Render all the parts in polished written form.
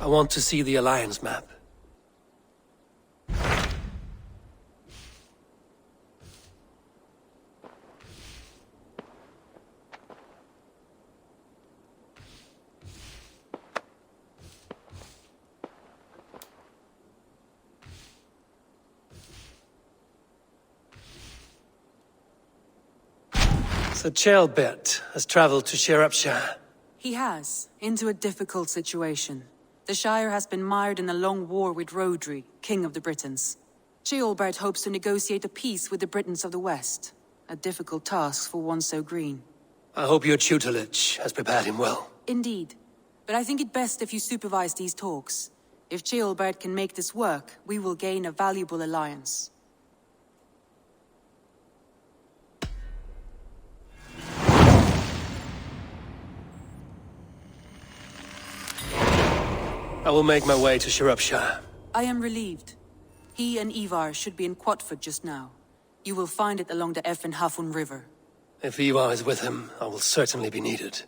I want to see the Alliance map. So Chaelbert has traveled to Sciropescire. He has, into a difficult situation. The Shire has been mired in a long war with Rhodri, King of the Britons. Chaelbert hopes to negotiate a peace with the Britons of the West. A difficult task for one so green. I hope your tutelage has prepared him well. Indeed. But I think it best if you supervise these talks. If Chaelbert can make this work, we will gain a valuable alliance. I will make my way to Sciropescire. I am relieved. He and Ivar should be in Quatford just now. You will find it along the Effen Hafun River. If Ivar is with him, I will certainly be needed.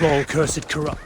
Troll cursed corrupt.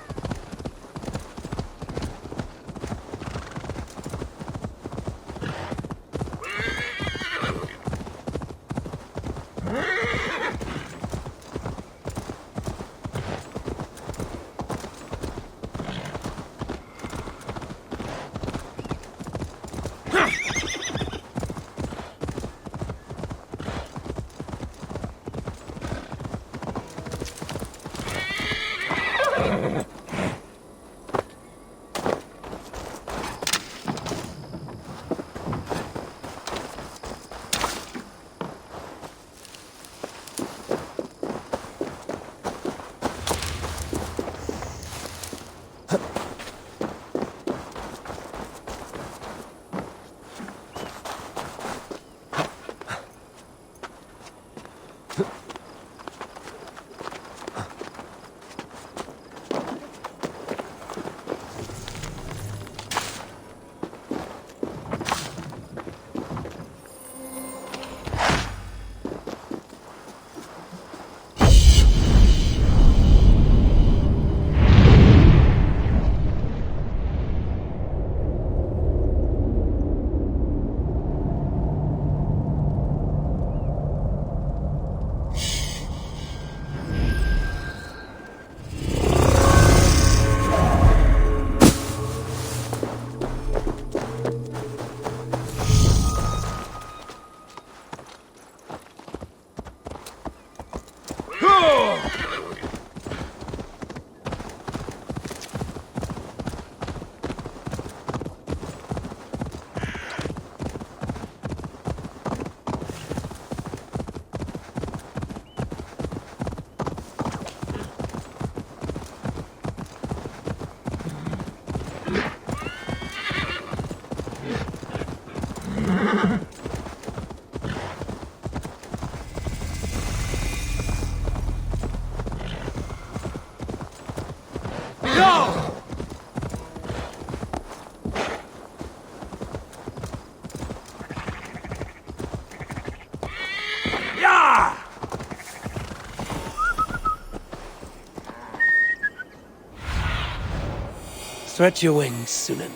Stretch your wings, Sunan.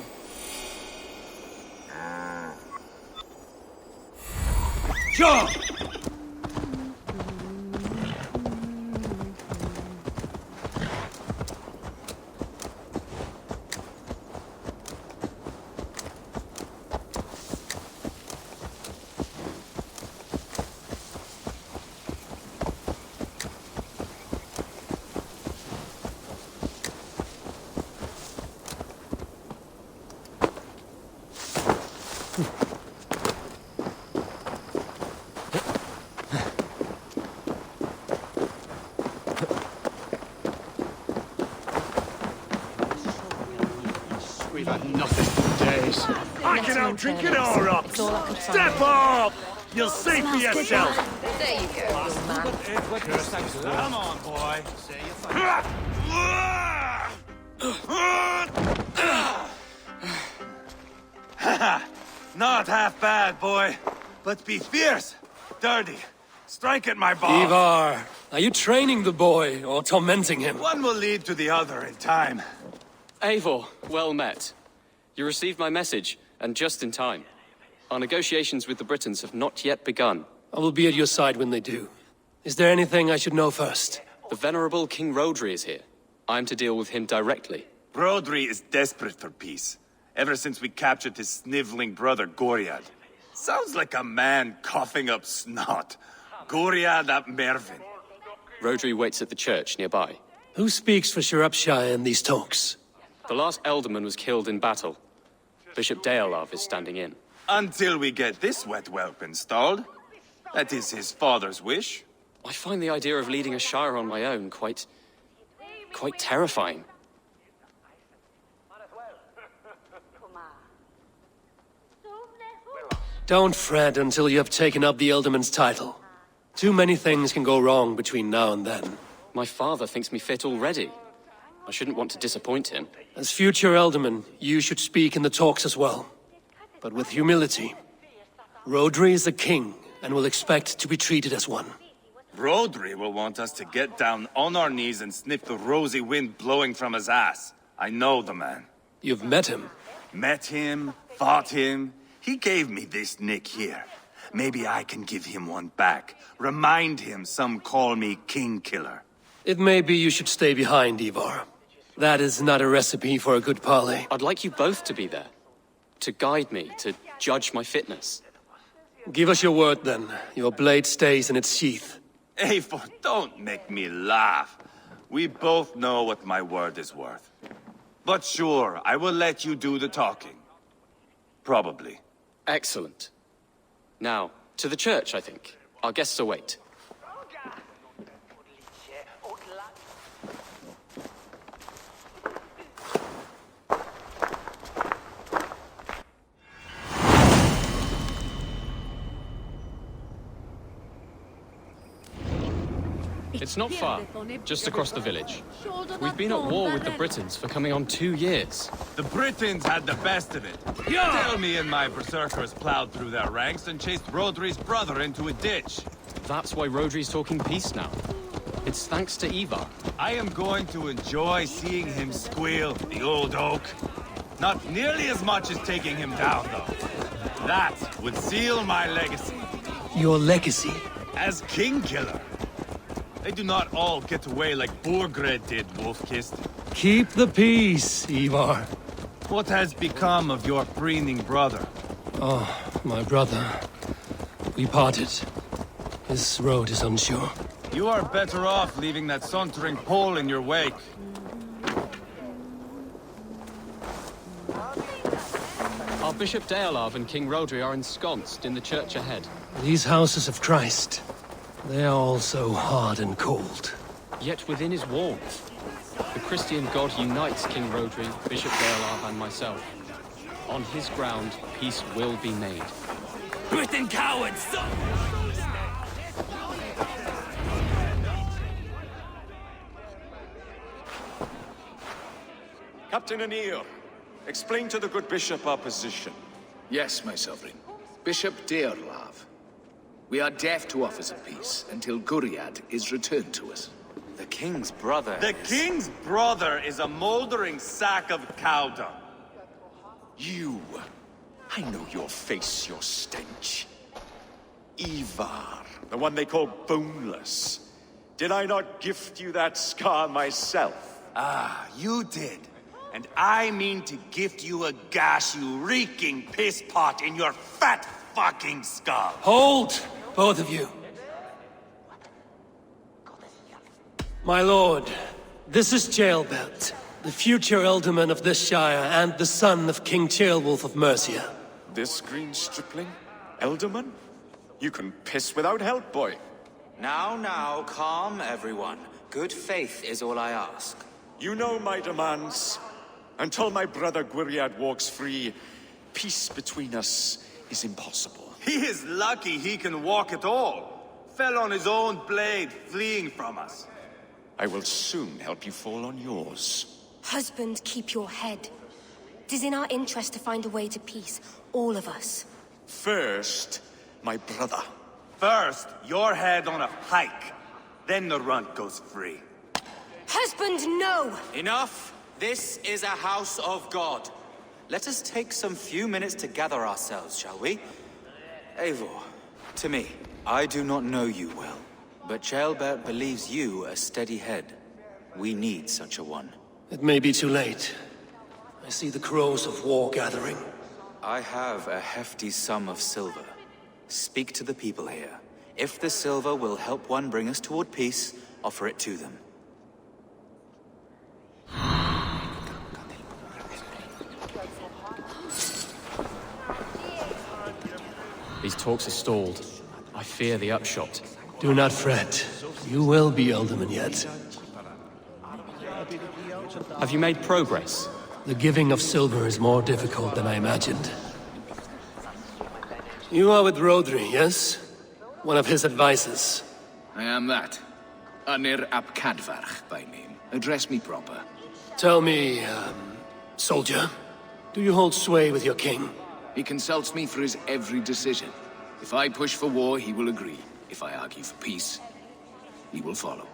Sure! We've had nothing for days. I can out drink it all up. Step up! You'll see for yourself. There you go, little man. Come on, boy. Not half bad, boy. But be fierce, dirty. Strike at my balls. Ivar, are you training the boy or tormenting him? One will lead to the other in time. Eivor, well met. You received my message, and just in time. Our negotiations with the Britons have not yet begun. I will be at your side when they do. Is there anything I should know first? The venerable King Rodri is here. I'm to deal with him directly. Rodri is desperate for peace. Ever since we captured his sniveling brother, Goriad. Sounds like a man coughing up snot. Goriad ap Mervin. Rodri waits at the church nearby. Who speaks for Sciropescire in these talks? The last Elderman was killed in battle. Bishop Deolav is standing in. Until we get this wet whelp installed. That is his father's wish. I find the idea of leading a shire on my own quite terrifying. Don't fret until you have taken up the Elderman's title. Too many things can go wrong between now and then. My father thinks me fit already. I shouldn't want to disappoint him. As future Elderman, you should speak in the talks as well. But with humility. Rodri is a king, and will expect to be treated as one. Rodri will want us to get down on our knees and sniff the rosy wind blowing from his ass. I know the man. You've met him. Met him, fought him. He gave me this nick here. Maybe I can give him one back. Remind him some call me King Killer. It may be you should stay behind, Ivar. That is not a recipe for a good parley. I'd like you both to be there. To guide me, to judge my fitness. Give us your word, then. Your blade stays in its sheath. Eivor, don't make me laugh. We both know what my word is worth. But sure, I will let you do the talking. Probably. Excellent. Now, to the church, I think. Our guests await. It's not far, just across the village. We've been at war with the Britons for coming on 2 years. The Britons had the best of it. Tell me and my berserkers plowed through their ranks and chased Rodri's brother into a ditch. That's why Rodri's talking peace now. It's thanks to Ivar. I am going to enjoy seeing him squeal, the old oak. Not nearly as much as taking him down, though. That would seal my legacy. Your legacy? As King Killer. They do not all get away like Borgred did, Wolf-Kissed. Keep the peace, Ivar. What has become of your preening brother? Oh, my brother. We parted. His road is unsure. You are better off leaving that sauntering Pole in your wake. Our Bishop Deolav and King Rodri are ensconced in the church ahead. These houses of Christ, they are all so hard and cold. Yet within is warmth. The Christian God unites King Rodri, Bishop Deolav, and myself. On his ground, peace will be made. Britain cowards! Captain Anir, explain to the good bishop our position. Yes, my sovereign. Bishop Deolav. We are deaf to offers of peace until Guriad is returned to us. The king's brother The king's brother is a moldering sack of cow dung. You. I know your face, your stench. Ivar, the one they call boneless. Did I not gift you that scar myself? Ah, you did. And I mean to gift you a gash, you reeking piss pot in your fat fucking skull. Hold, both of you. My lord, this is Jailbelt, the future alderman of this shire and the son of King Ceolwulf of Mercia. This green stripling? Elderman? You can piss without help, boy. Now, calm everyone. Good faith is all I ask. You know my demands. Until my brother Gwiriad walks free, peace between us is impossible. He is lucky he can walk at all. Fell on his own blade, fleeing from us. I will soon help you fall on yours. Husband, keep your head. It is in our interest to find a way to peace, all of us. First, my brother. First, your head on a pike. Then the runt goes free. Husband, no! Enough! This is a house of God. Let us take some few minutes to gather ourselves, shall we? Eivor, to me, I do not know you well, but Ceolbert believes you a steady head. We need such a one. It may be too late. I see the crows of war gathering. I have a hefty sum of silver. Speak to the people here. If the silver will help one bring us toward peace, offer it to them. These talks are stalled. I fear the upshot. Do not fret. You will be alderman yet. Have you made progress? The giving of silver is more difficult than I imagined. You are with Rodri, yes? One of his advisors. I am that. Anir ap Cadfarch by name. Address me proper. Tell me, soldier, do you hold sway with your king? He consults me for his every decision. If I push for war, he will agree. If I argue for peace, he will follow.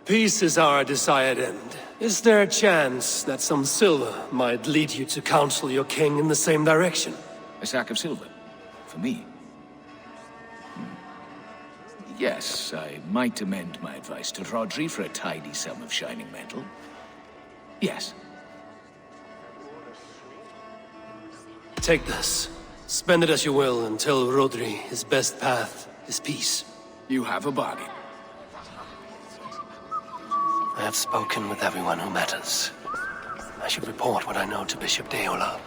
Peace is our desired end. Is there a chance that some silver might lead you to counsel your king in the same direction? A sack of silver? For me? Yes, I might amend my advice to Rodri for a tidy sum of shining metal. Yes. Take this. Spend it as you will and tell Rodri his best path is peace. You have a bargain. I have spoken with everyone who matters. I should report what I know to Bishop Deola.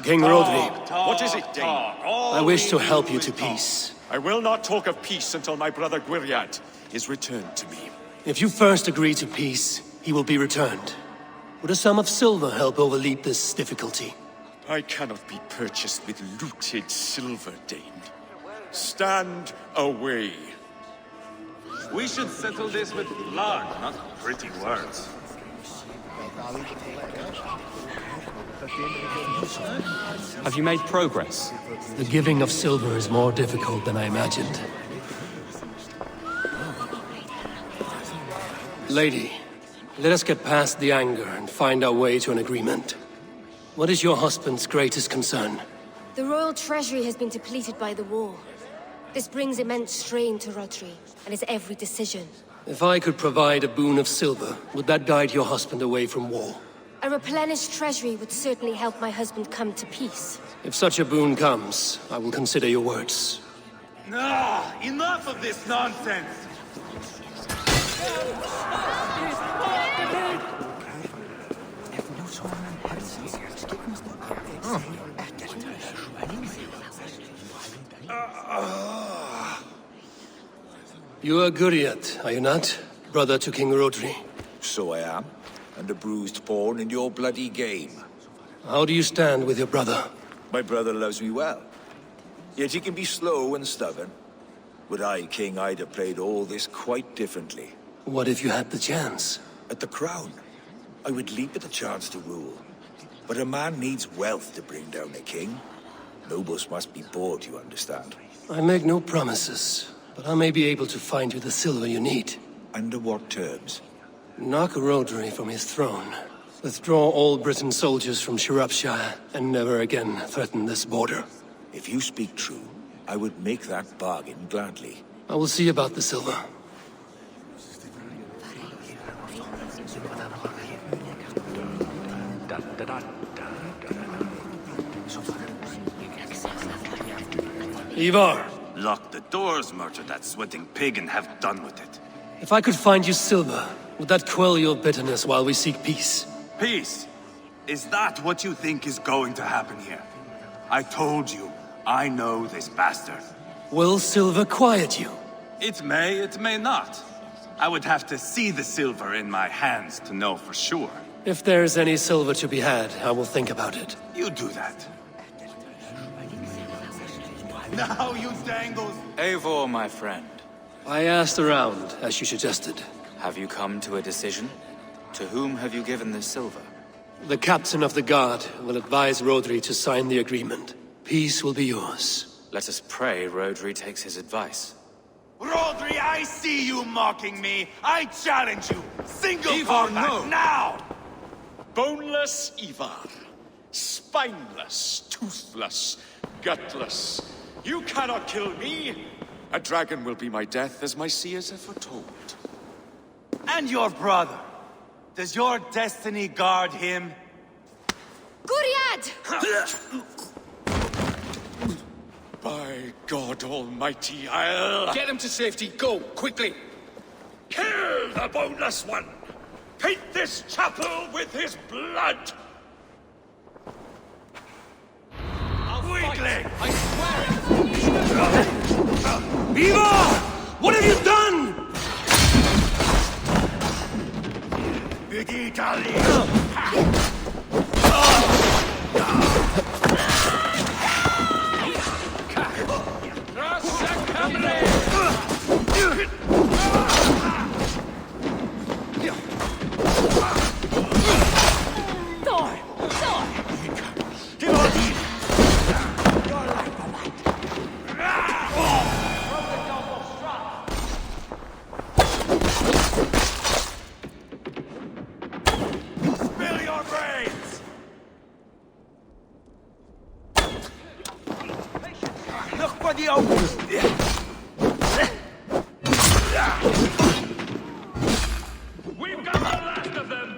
King Rodri. What is it, Dane? I wish to help you to peace. I will not talk of peace until my brother Gwiriad is returned to me. If you first agree to peace, he will be returned. Would a sum of silver help overleap this difficulty? I cannot be purchased with looted silver, Dane. Stand away. We should settle this with blood, not pretty words. Have you made progress? The giving of silver is more difficult than I imagined. Lady, let us get past the anger and find our way to an agreement. What is your husband's greatest concern? The royal treasury has been depleted by the war. This brings immense strain to Rodri and his every decision. If I could provide a boon of silver, would that guide your husband away from war? A replenished treasury would certainly help my husband come to peace. If such a boon comes, I will consider your words. Ah, enough of this nonsense! You are Gwiriad, are you not? Brother to King Rodri. So I am, and a bruised pawn in your bloody game. How do you stand with your brother? My brother loves me well. Yet he can be slow and stubborn. Were I king, I'd have played all this quite differently. What if you had the chance? At the crown, I would leap at the chance to rule. But a man needs wealth to bring down a king. Nobles must be bought, you understand. I make no promises. but I may be able to find you the silver you need. Under what terms? Knock Rodri from his throne. Withdraw all Britain's soldiers from Sciropescire, and never again threaten this border. If you speak true, I would make that bargain gladly. I will see about the silver. Ivar! Lock the doors, murder that sweating pig, and have done with it. If I could find you silver, would that quell your bitterness while we seek peace? Peace? Is that what you think is going to happen here? I told you, I know this bastard. Will silver quiet you? It may not. I would have to see the silver in my hands to know for sure. If there's any silver to be had, I will think about it. You do that. Now you dangle... Eivor, my friend. I asked around, as you suggested. Have you come to a decision? To whom have you given this silver? The captain of the guard will advise Rodri to sign the agreement. Peace will be yours. Let us pray Rodri takes his advice. Rodri, I see you mocking me! I challenge you! Single Ivar, combat, no. now! Boneless Ivar. Spineless, toothless, gutless. You cannot kill me! A dragon will be my death, as my seers have foretold. And your brother. Does your destiny guard him? Guriad! By God Almighty, I'll... Get him to safety, go, quickly! Kill the boneless one! Paint this chapel with his blood! Weakling! I swear it! Ivar! What have you done? Spill your brains! Look for the open! We've got the last of them!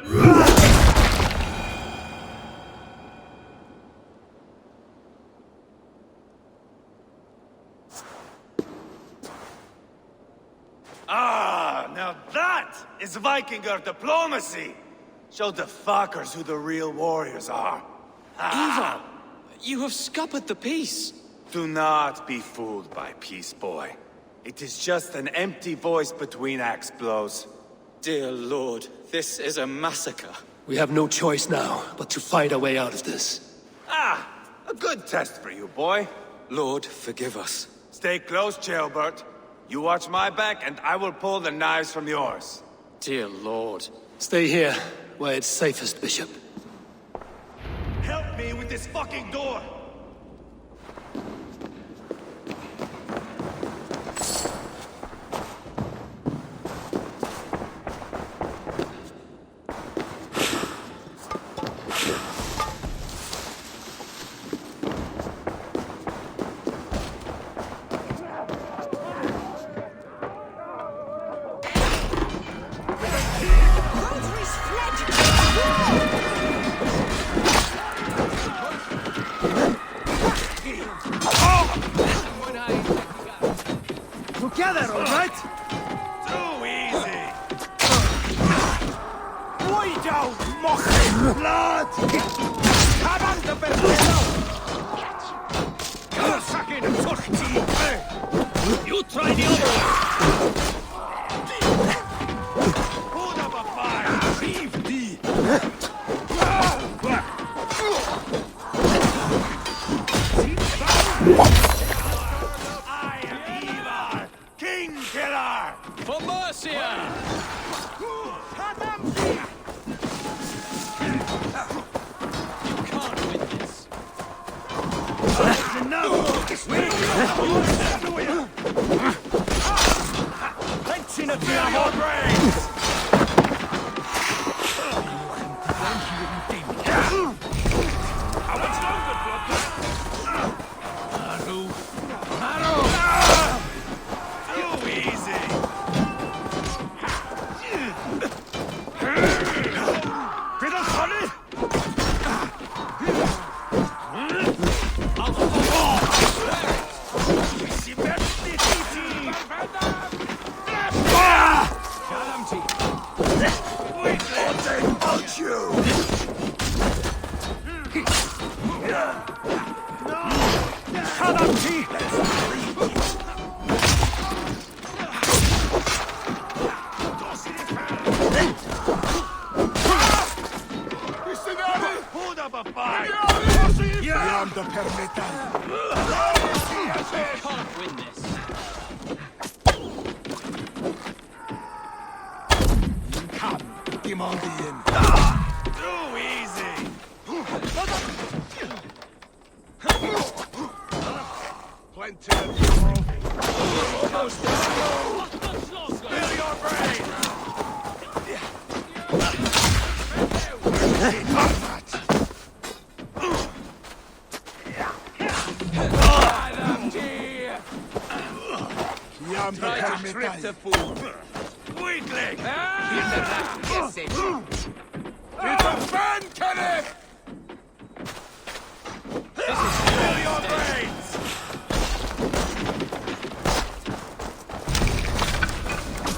Ah, now that is Vikinger diplomacy! Show the fuckers who the real warriors are. Ivar! You have scuppered the peace! Do not be fooled by peace, boy. It is just an empty voice between axe blows. Dear Lord, this is a massacre. We have no choice now, but to fight our way out of this. Ah, a good test for you, boy. Lord, forgive us. Stay close, Jailbert. You watch my back, and I will pull the knives from yours. Dear Lord. Stay here, where it's safest, Bishop. Help me with this fucking door! Together, all right? Too easy! Why don't mock me, blood? Come on, the best Come suck in, You try the other one! Put up a fire! Leave thee! I am Ivar, King Killer! For Mercia! You can't win this. Enough! Dancing at your brains! How much longer, Blood? Too easy! Fiddle solid! Can't win this. Come, Dimondien. Too easy. Plenty of you. Almost Spill your brains. Try to trip the fool. Weakling! It's a fan, Kenneth! Spill your brains!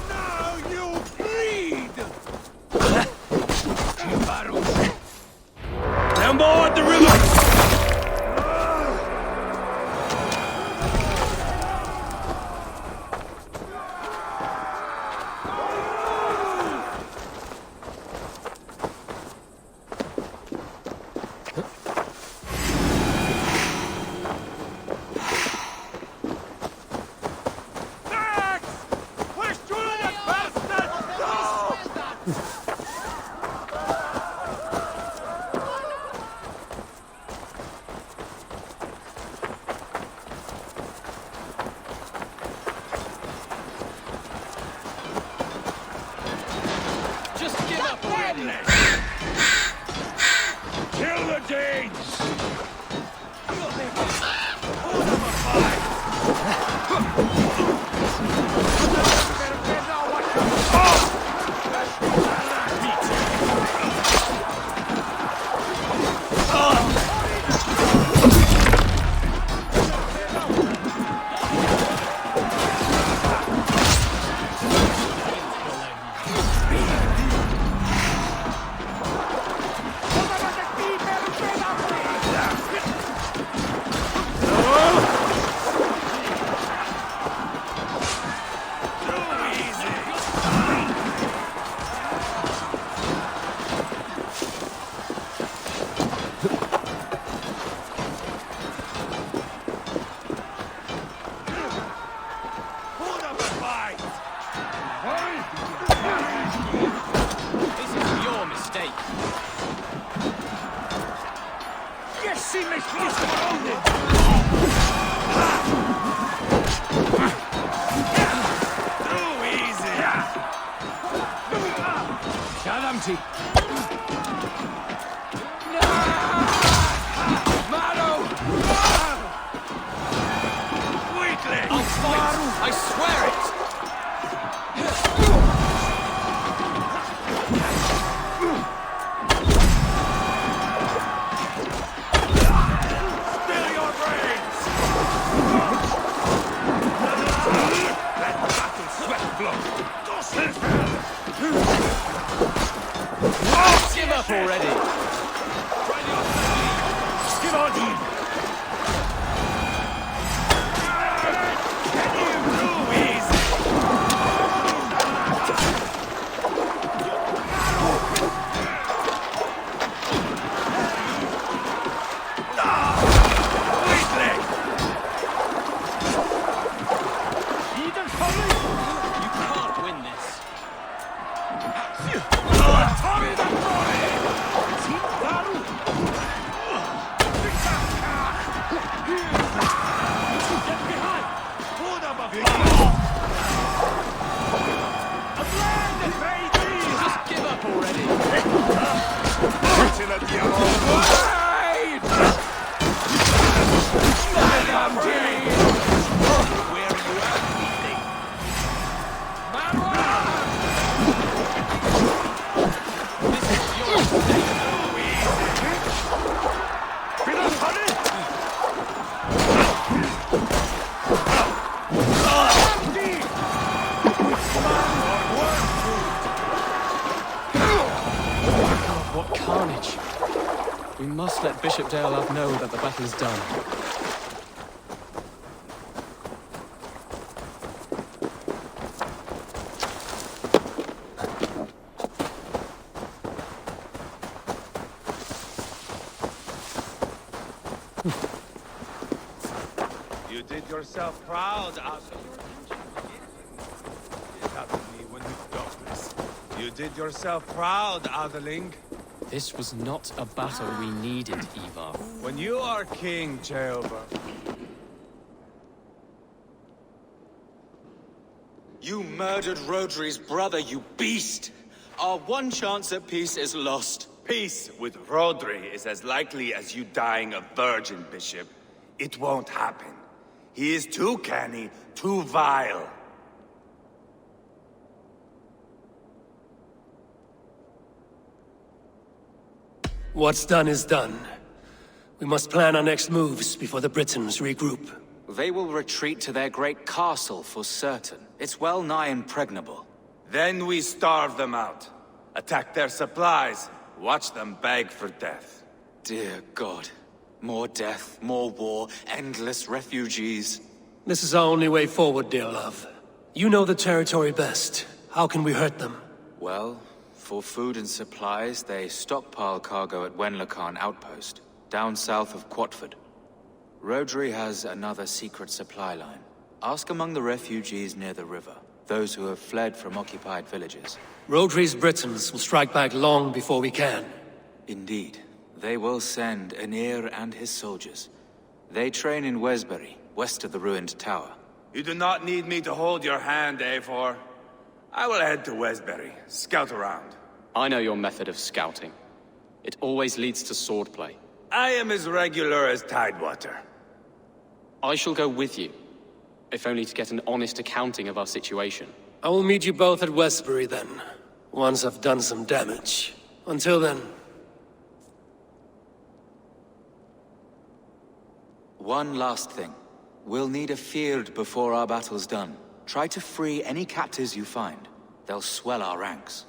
Now you bleed! Down board the river! I swear it! Spill your brains! Let battle sweat flow! Give up already! Give on him! What carnage! We must let Bishop Deolav know that the battle is done. You did yourself proud, You did yourself proud, Atheling. This was not a battle we needed, Ivar. When you are king, Jehovah. You murdered Rodri's brother, you beast! Our one chance at peace is lost. Peace with Rodri is as likely as you dying a virgin, Bishop. It won't happen. He is too canny, too vile. What's done is done. We must plan our next moves before the Britons regroup. They will retreat to their great castle for certain. It's well nigh impregnable. Then we starve them out. Attack their supplies. Watch them beg for death. Dear God. More death, more war, endless refugees. This is our only way forward, dear love. You know the territory best. How can we hurt them? Well, for food and supplies, they stockpile cargo at Wenlocan outpost, down south of Quatford. Rodri has another secret supply line. Ask among the refugees near the river, those who have fled from occupied villages. Rodri's Britons will strike back long before we can. Indeed. They will send Aenir and his soldiers. They train in Wesbury, west of the ruined tower. You do not need me to hold your hand, Eivor. I will head to Wesbury, scout around. I know your method of scouting. It always leads to swordplay. I am as regular as Tidewater. I shall go with you, if only to get an honest accounting of our situation. I will meet you both at Westbury then, once I've done some damage. Until then... One last thing. We'll need a field before our battle's done. Try to free any captives you find. They'll swell our ranks.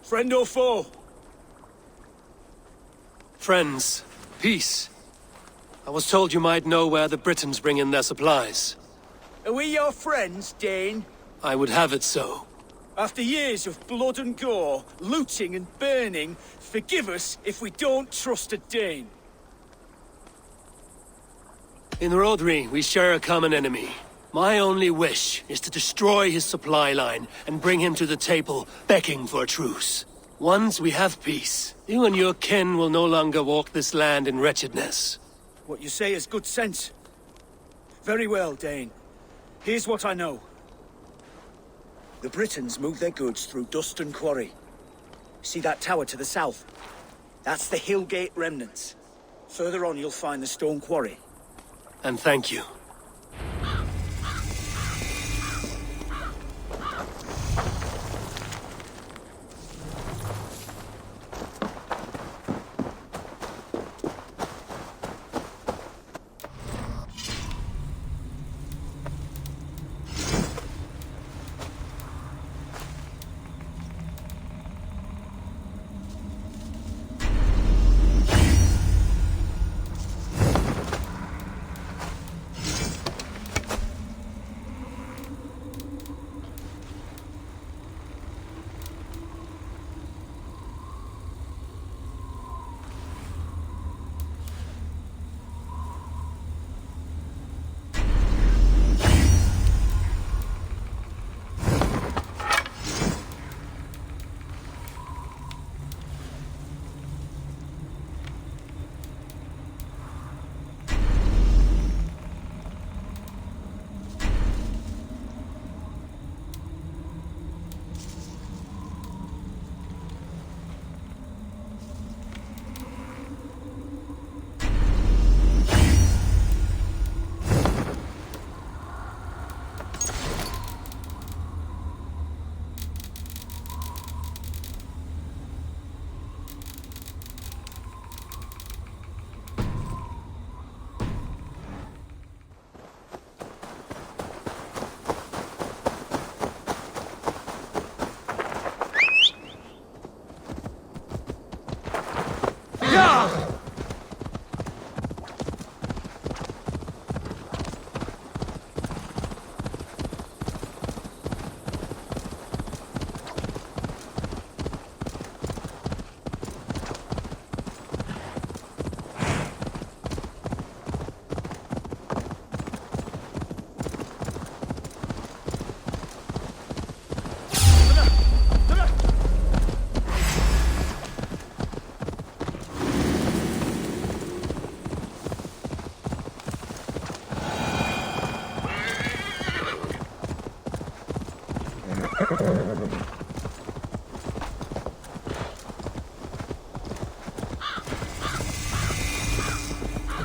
Friend or foe? Friends. Peace. I was told you might know where the Britons bring in their supplies. Are we your friends, Dane? I would have it so. After years of blood and gore, looting and burning, forgive us if we don't trust a Dane. In Rodri, we share a common enemy. My only wish is to destroy his supply line and bring him to the table, begging for a truce. Once we have peace, you and your kin will no longer walk this land in wretchedness. What you say is good sense. Very well, Dane. Here's what I know. The Britons move their goods through Dust and Quarry. See that tower to the south? That's the Hillgate remnants. Further on, you'll find the stone quarry. And thank you.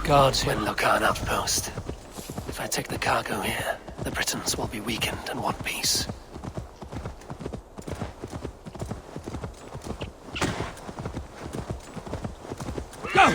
Guards Wenlocan outpost. If I take the cargo here, the Britons will be weakened and want peace. Go!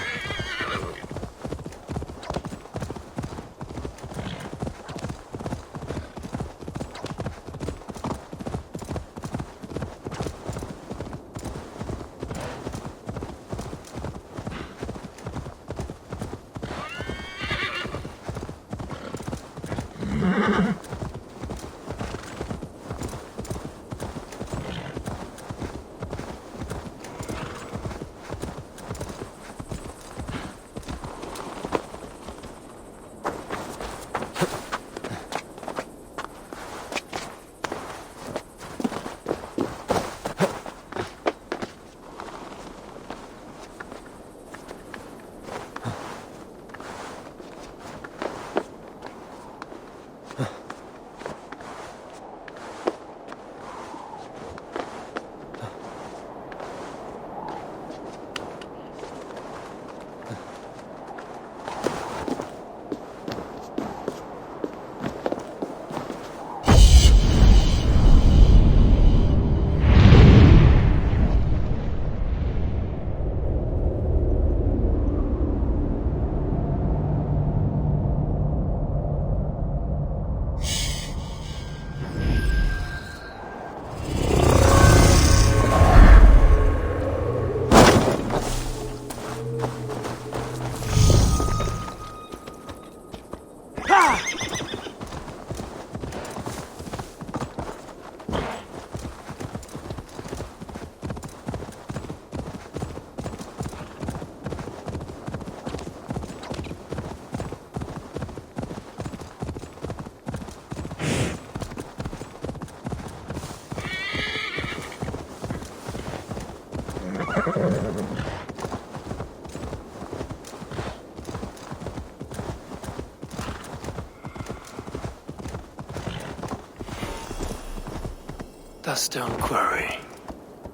The stone quarry,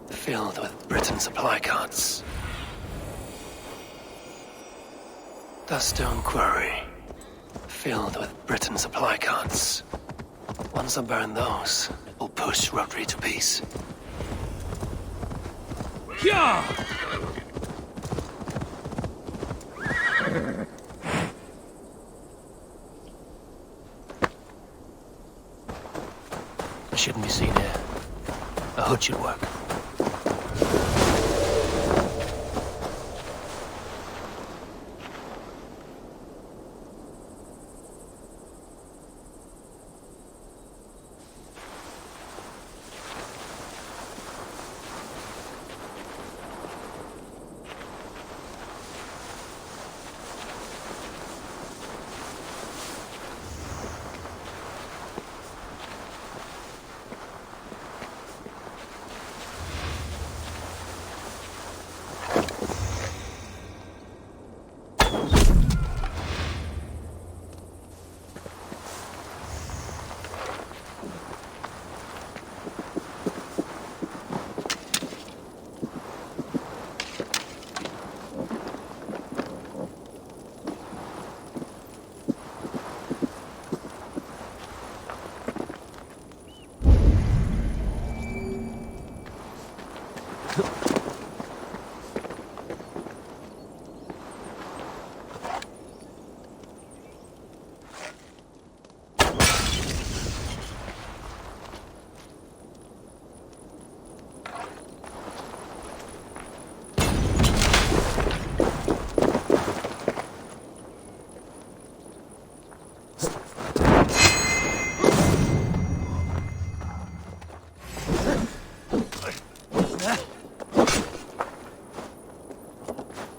filled with Britain supply carts. The stone quarry, filled with Britain supply carts. Once I burn those, we'll push Rotary to peace. Yeah! I shouldn't be seen here. A hood should work.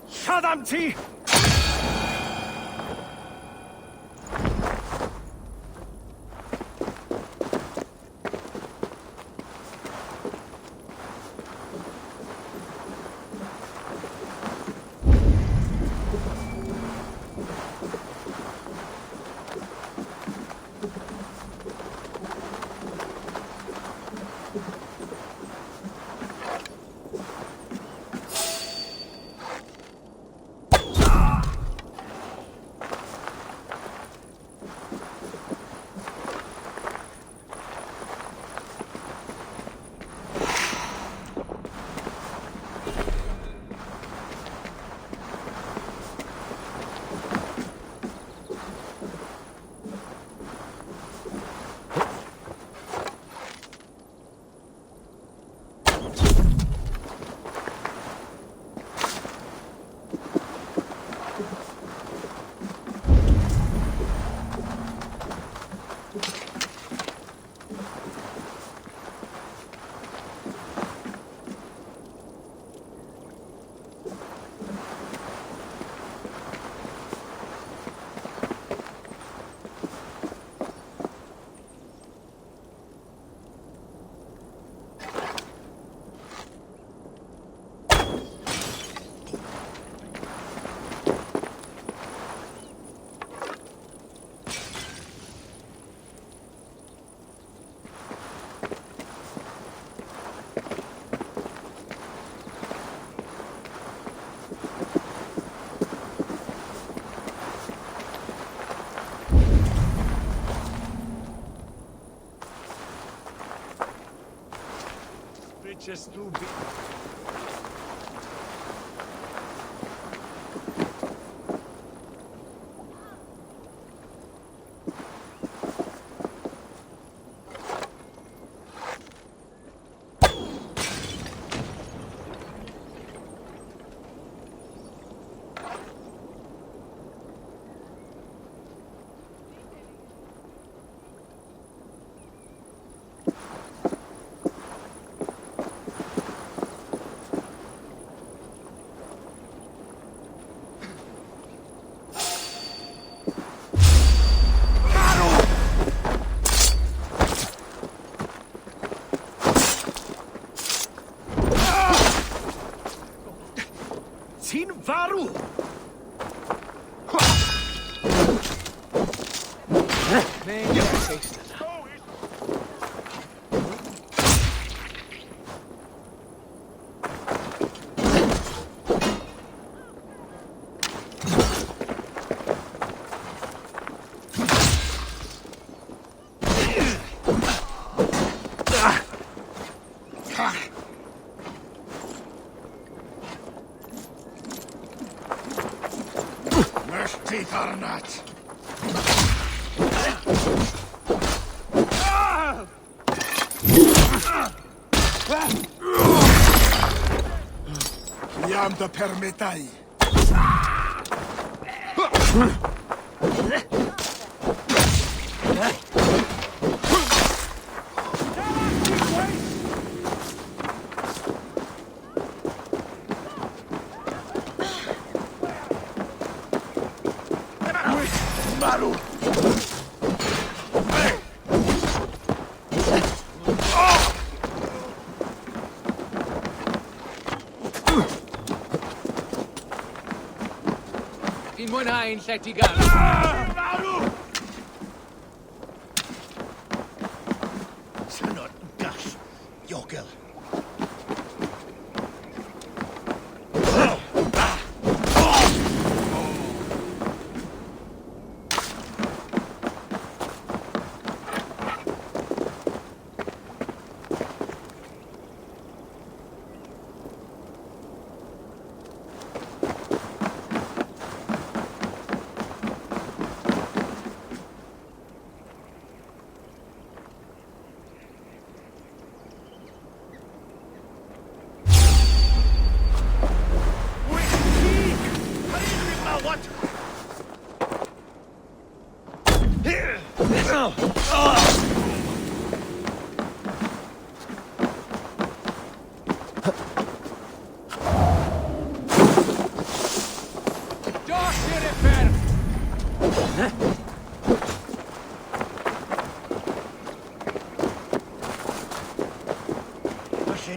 Shadamti! Just too big. Varu! Man, you taste it. Fresh teeth or not? Jam te permetai. Maru. Fi'n mwynhau'n llety gan. Synod gall. Iogel.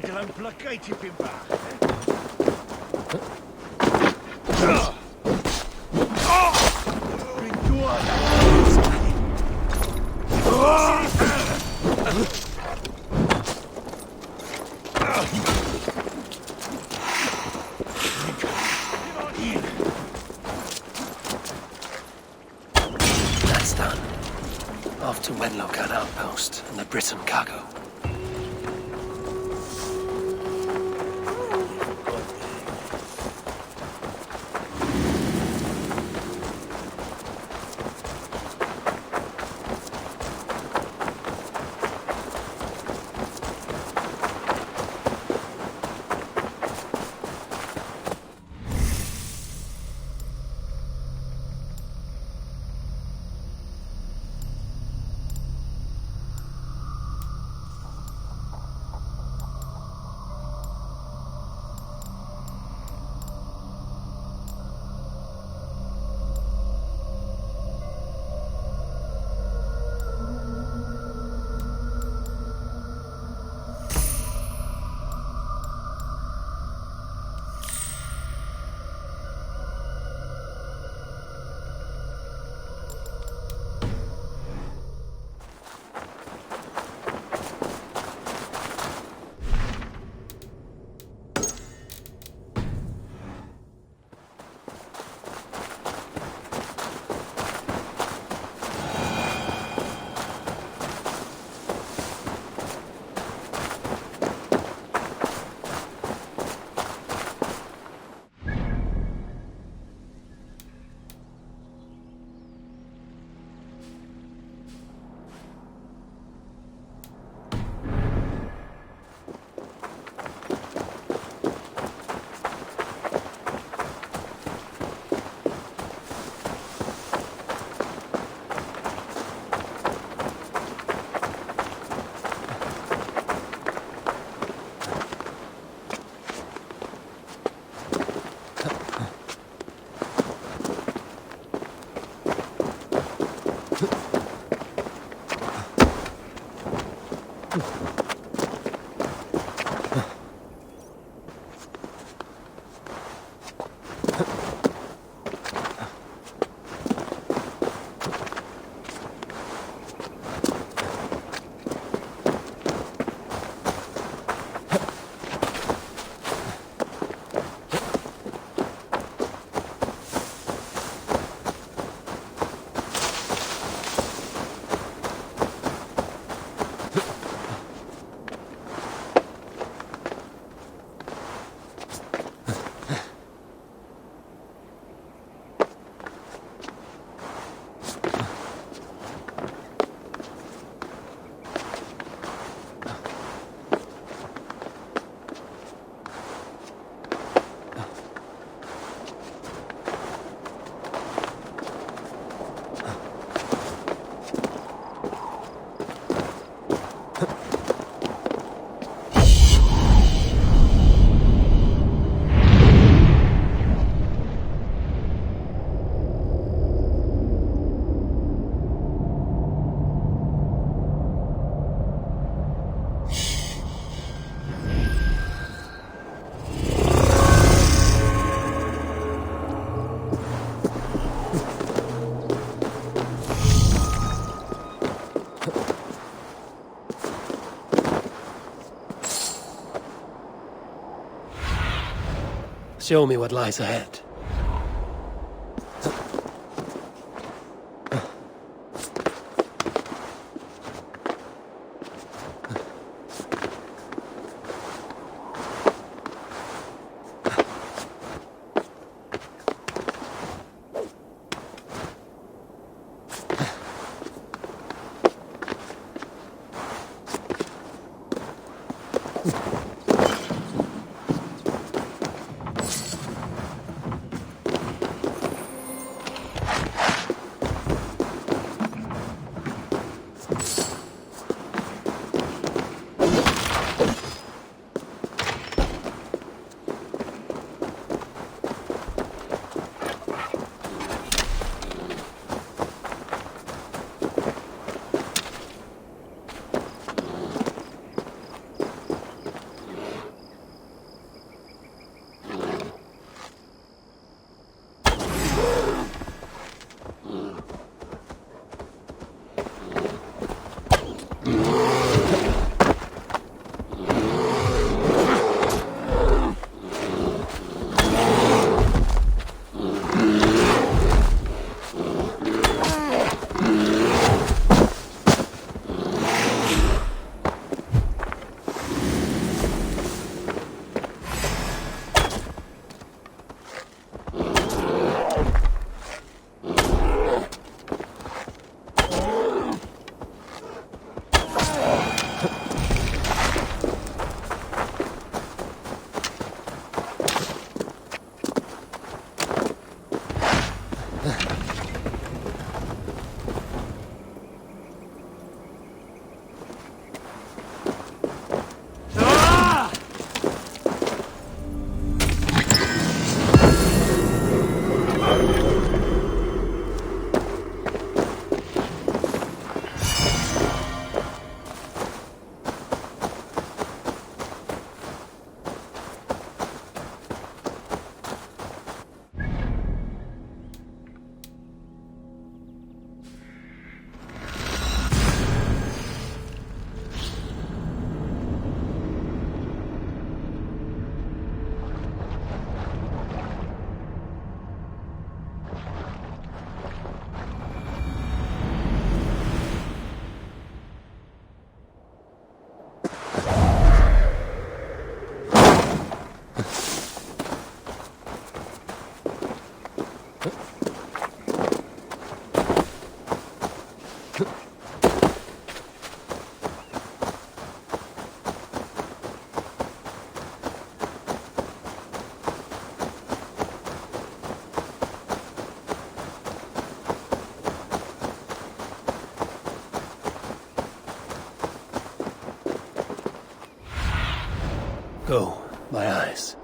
Dylan blygau tipyn bach. Dwi'n dŵad. That's done. Off to Wenlocan outpost and the Briton cargo. Show me what lies ahead. Go, my eyes.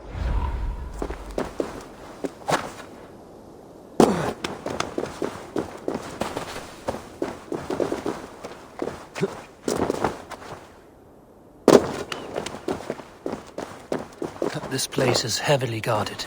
This place is heavily guarded.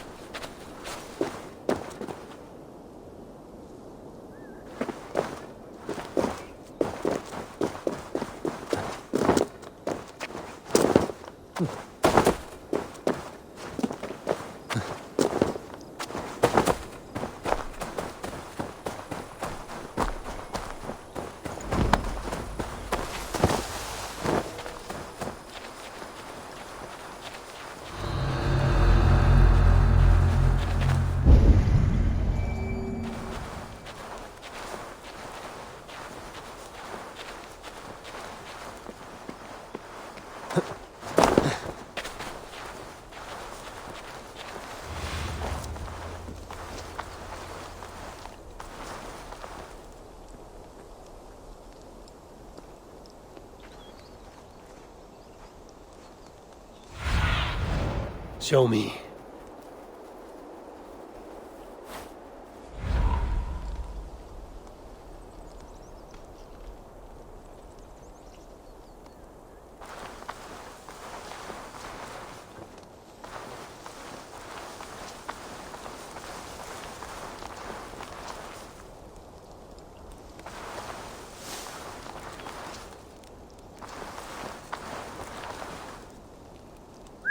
Show me.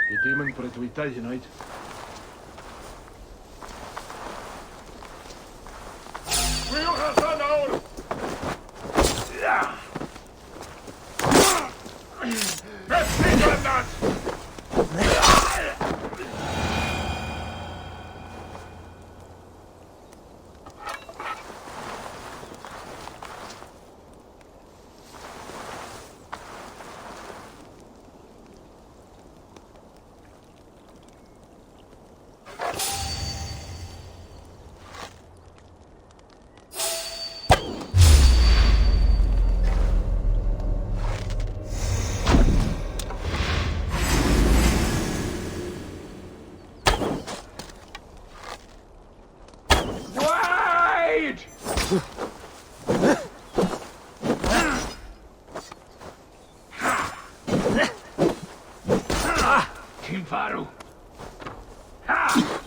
Je demon for it we tell you night. Faru. Ha!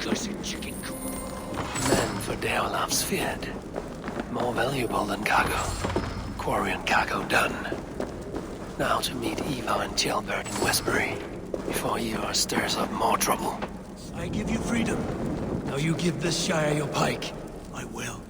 cursed chicken coop. Men for Deolaf's feared. More valuable than cargo. Quarry and cargo done. Now to meet Eva and Jailbird in Westbury, before Eva stirs up more trouble. I give you freedom. Now you give this Shire your pike. I will.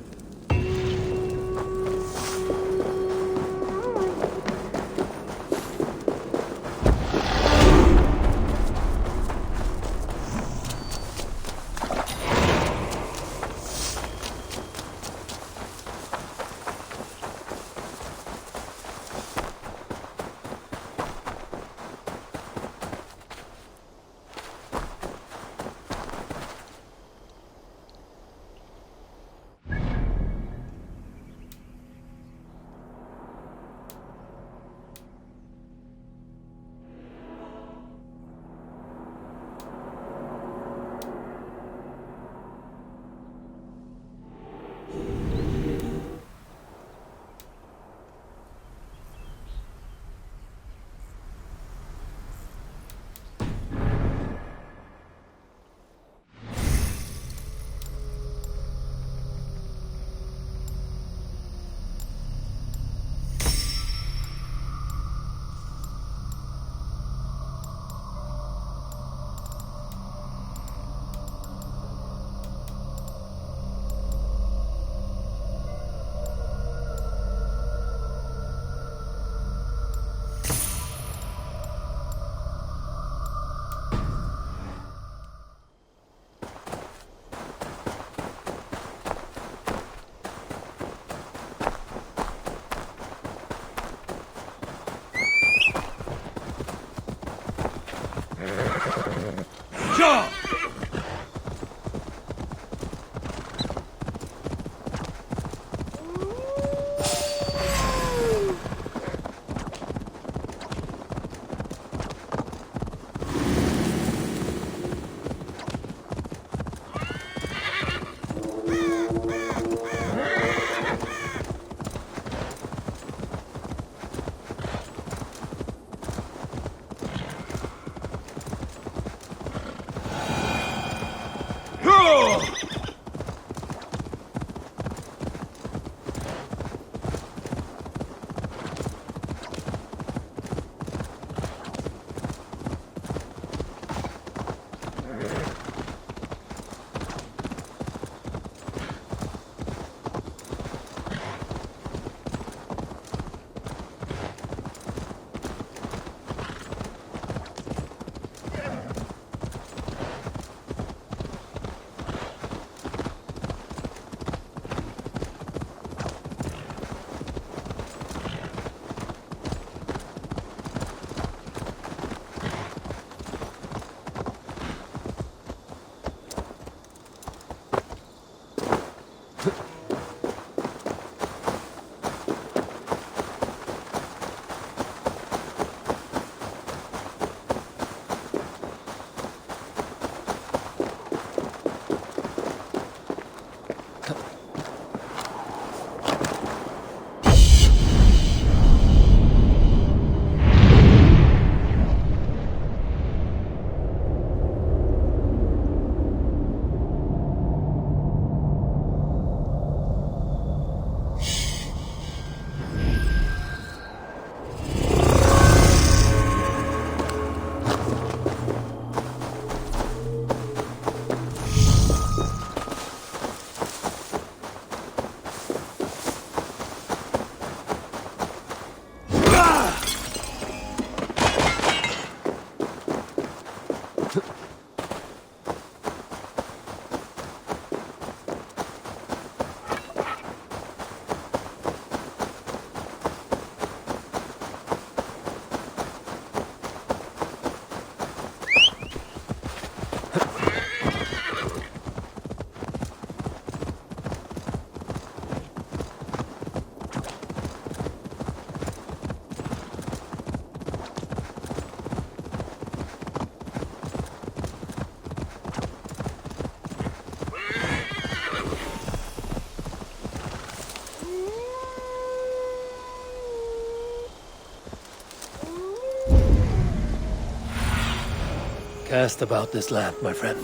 Cast about this land, my friend.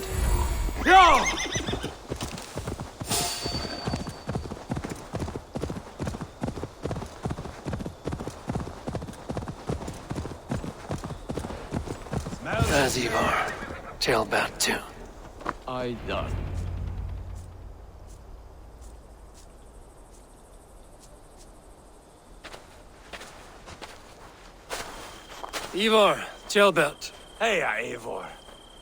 As Ivar. Tailbat too. I... Ivar, Tailbat. Hey, Eivor.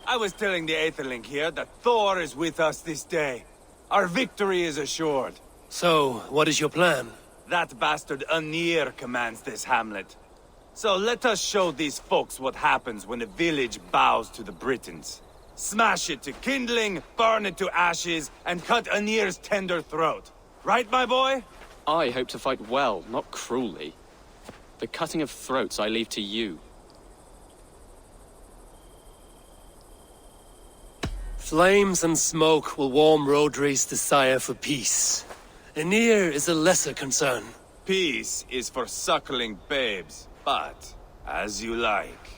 I was telling the Aetherling here that Thor is with us this day. Our victory is assured. So, what is your plan? That bastard Anir commands this hamlet. So let us show these folks what happens when a village bows to the Britons. Smash it to kindling, burn it to ashes, and cut Anir's tender throat. Right, my boy? I hope to fight well, not cruelly. The cutting of throats I leave to you. Flames and smoke will warm Rodri's desire for peace. Anir is a lesser concern. Peace is for suckling babes, but as you like.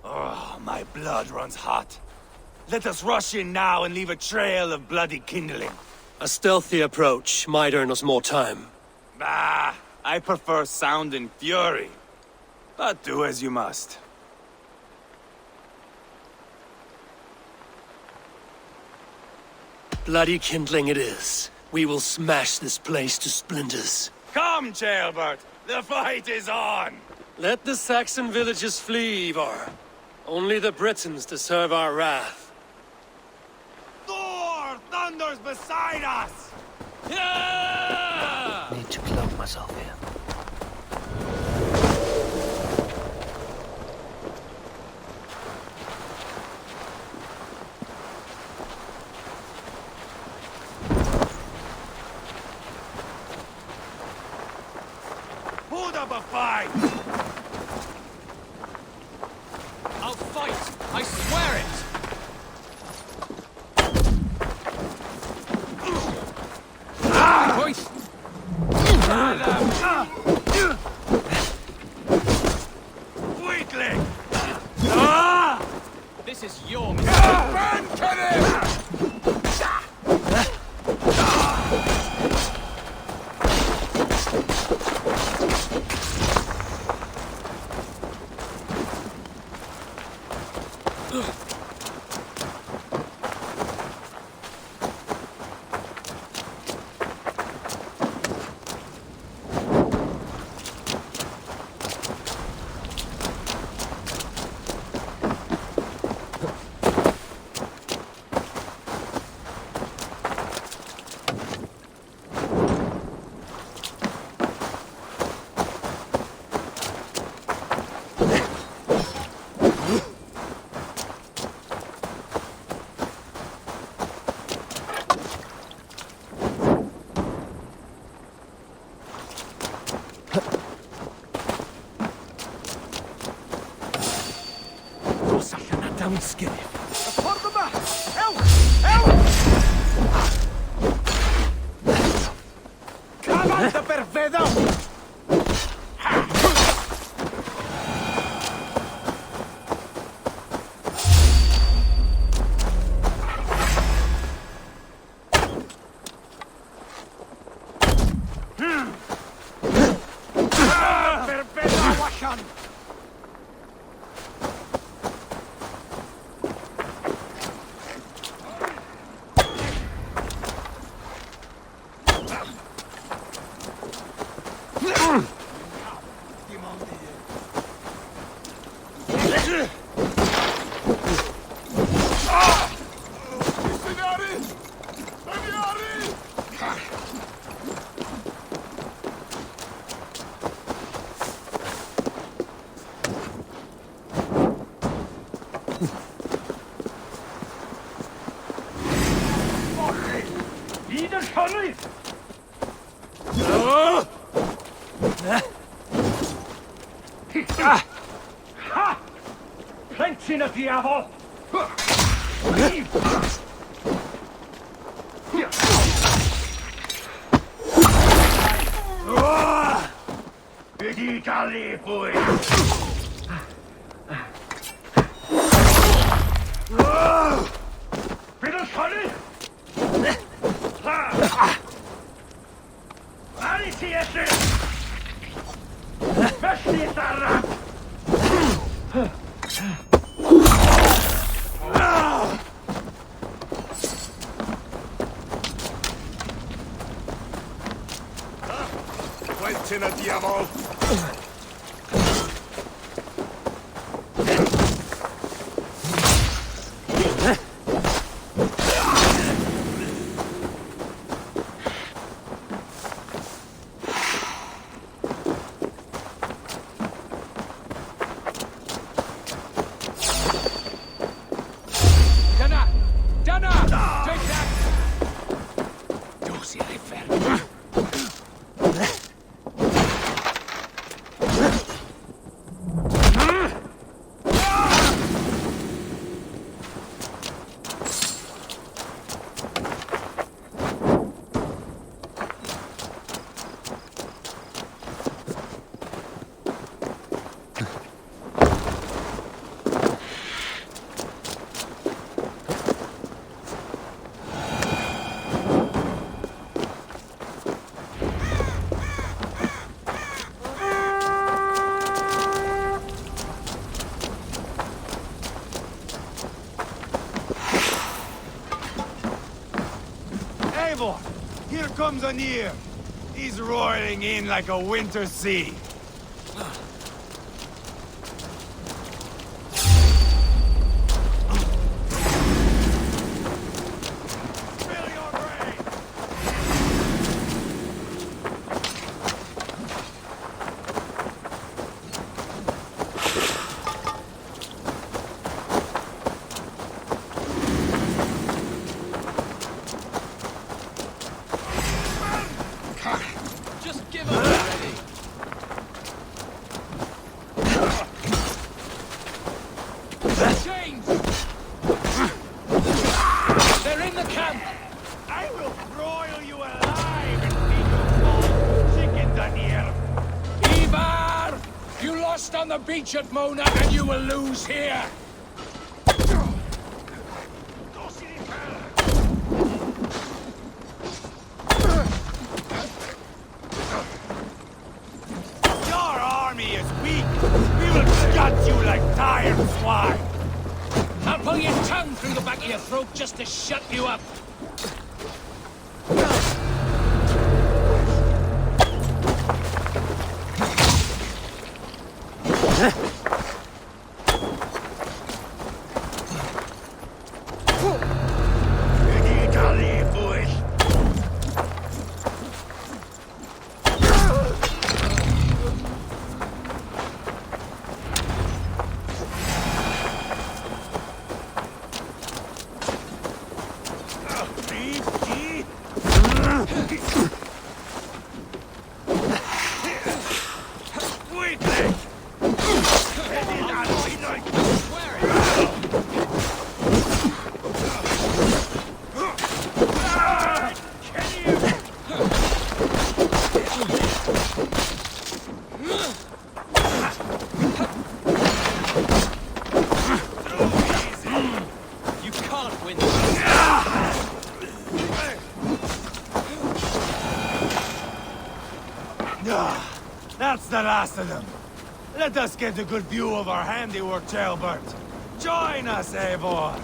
Oh, my blood runs hot. Let us rush in now and leave a trail of bloody kindling. A stealthy approach might earn us more time. Bah, I prefer sound and fury. But do as you must. Bloody kindling it is. We will smash this place to splinters. Come, Ceolbert! The fight is on! Let the Saxon villages flee, Ivar. Only the Britons deserve our wrath. Thor thunders beside us! Yeah! Need to cloak myself here. Put up a fight! I'll fight! I swear it! Hoist! Weakling! This is your mistake! Burn to him! Plęcina diavol! Vedita lì poi! Quentin a diavolo! Here comes Anir. He's roiling in like a winter sea. On the beach at Mona, and you will lose here. Your army is weak. We will gut you like tired swine. I'll pull your tongue through the back of your throat just to shut you up. That's the last of them. Let us get a good view of our handiwork, Jailbert. Join us, Eivor.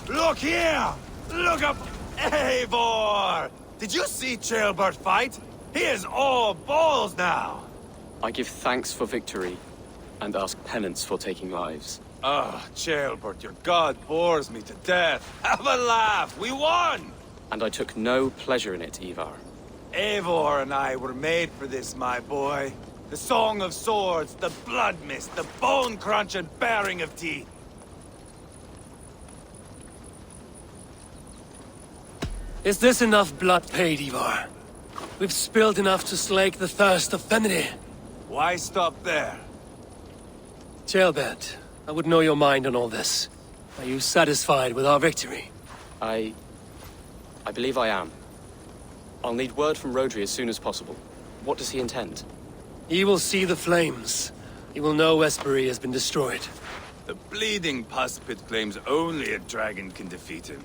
Look here! Look up, Eivor! Did you see Jailbert fight? He is all balls now. I give thanks for victory, and ask penance for taking lives. Ah, Jailbert, your god bores me to death. Have a laugh, we won! And I took no pleasure in it, Ivar. Eivor and I were made for this, my boy. The song of swords, the blood mist, the bone crunch and baring of teeth. Is this enough blood paid, Ivar? We've spilled enough to slake the thirst of Fenrir. Why stop there? Jailbert, I would know your mind on all this. Are you satisfied with our victory? I believe I am. I'll need word from Rodri as soon as possible. What does he intend? He will see the flames. He will know Espery has been destroyed. The bleeding pus pit claims only a dragon can defeat him.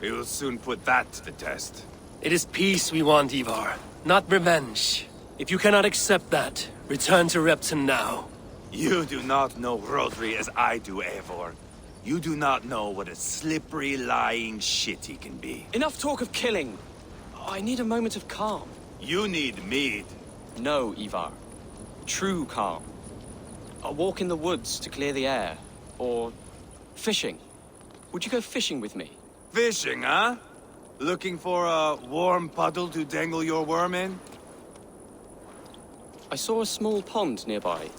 We will soon put that to the test. It is peace we want, Ivar, not revenge. If you cannot accept that, return to Repton now. You do not know Rodri as I do, Eivor. You do not know what a slippery, lying shit he can be. Enough talk of killing. I need a moment of calm. You need mead. No, Ivar. True calm. A walk in the woods to clear the air. Or fishing. Would you go fishing with me? Fishing, huh? Looking for a warm puddle to dangle your worm in? I saw a small pond nearby.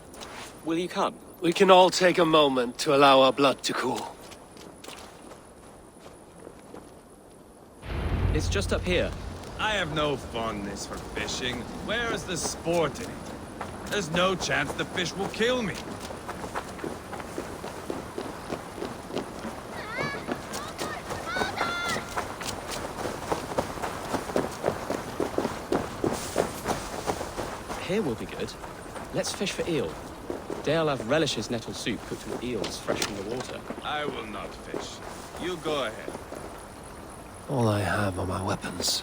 Will you come? We can all take a moment to allow our blood to cool. It's just up here. I have no fondness for fishing. Where is the sport in it? There's no chance the fish will kill me. Here will be good. Let's fish for eel. Deolav relishes nettle soup cooked with eels fresh from the water. I will not fish. You go ahead. All I have are my weapons.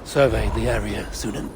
Survey the area, Sunan.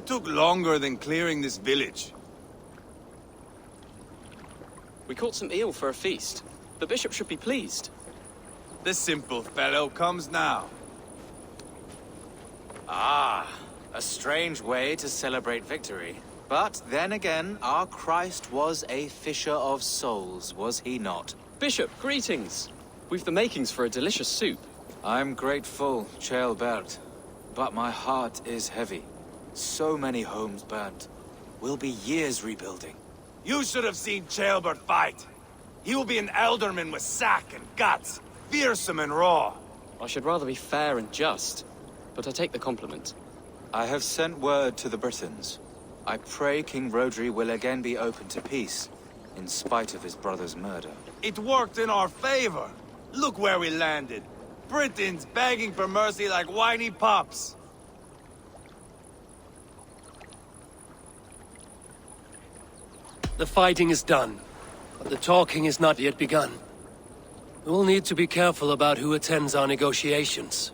What took longer than clearing this village? We caught some eel for a feast. The bishop should be pleased. The simple fellow comes now. Ah, a strange way to celebrate victory. But then again, our Christ was a fisher of souls, was he not? Bishop, greetings. We've the makings for a delicious soup. I'm grateful, Ceolbert, but my heart is heavy. So many homes burnt. We'll be years rebuilding. You should have seen Ceolbert fight. He will be an alderman with sack and guts, fearsome and raw. I should rather be fair and just, but I take the compliment. I have sent word to the Britons. I pray King Rodri will again be open to peace, in spite of his brother's murder. It worked in our favor. Look where we landed. Britons begging for mercy like whiny pups. The fighting is done, but the talking is not yet begun. We'll need to be careful about who attends our negotiations.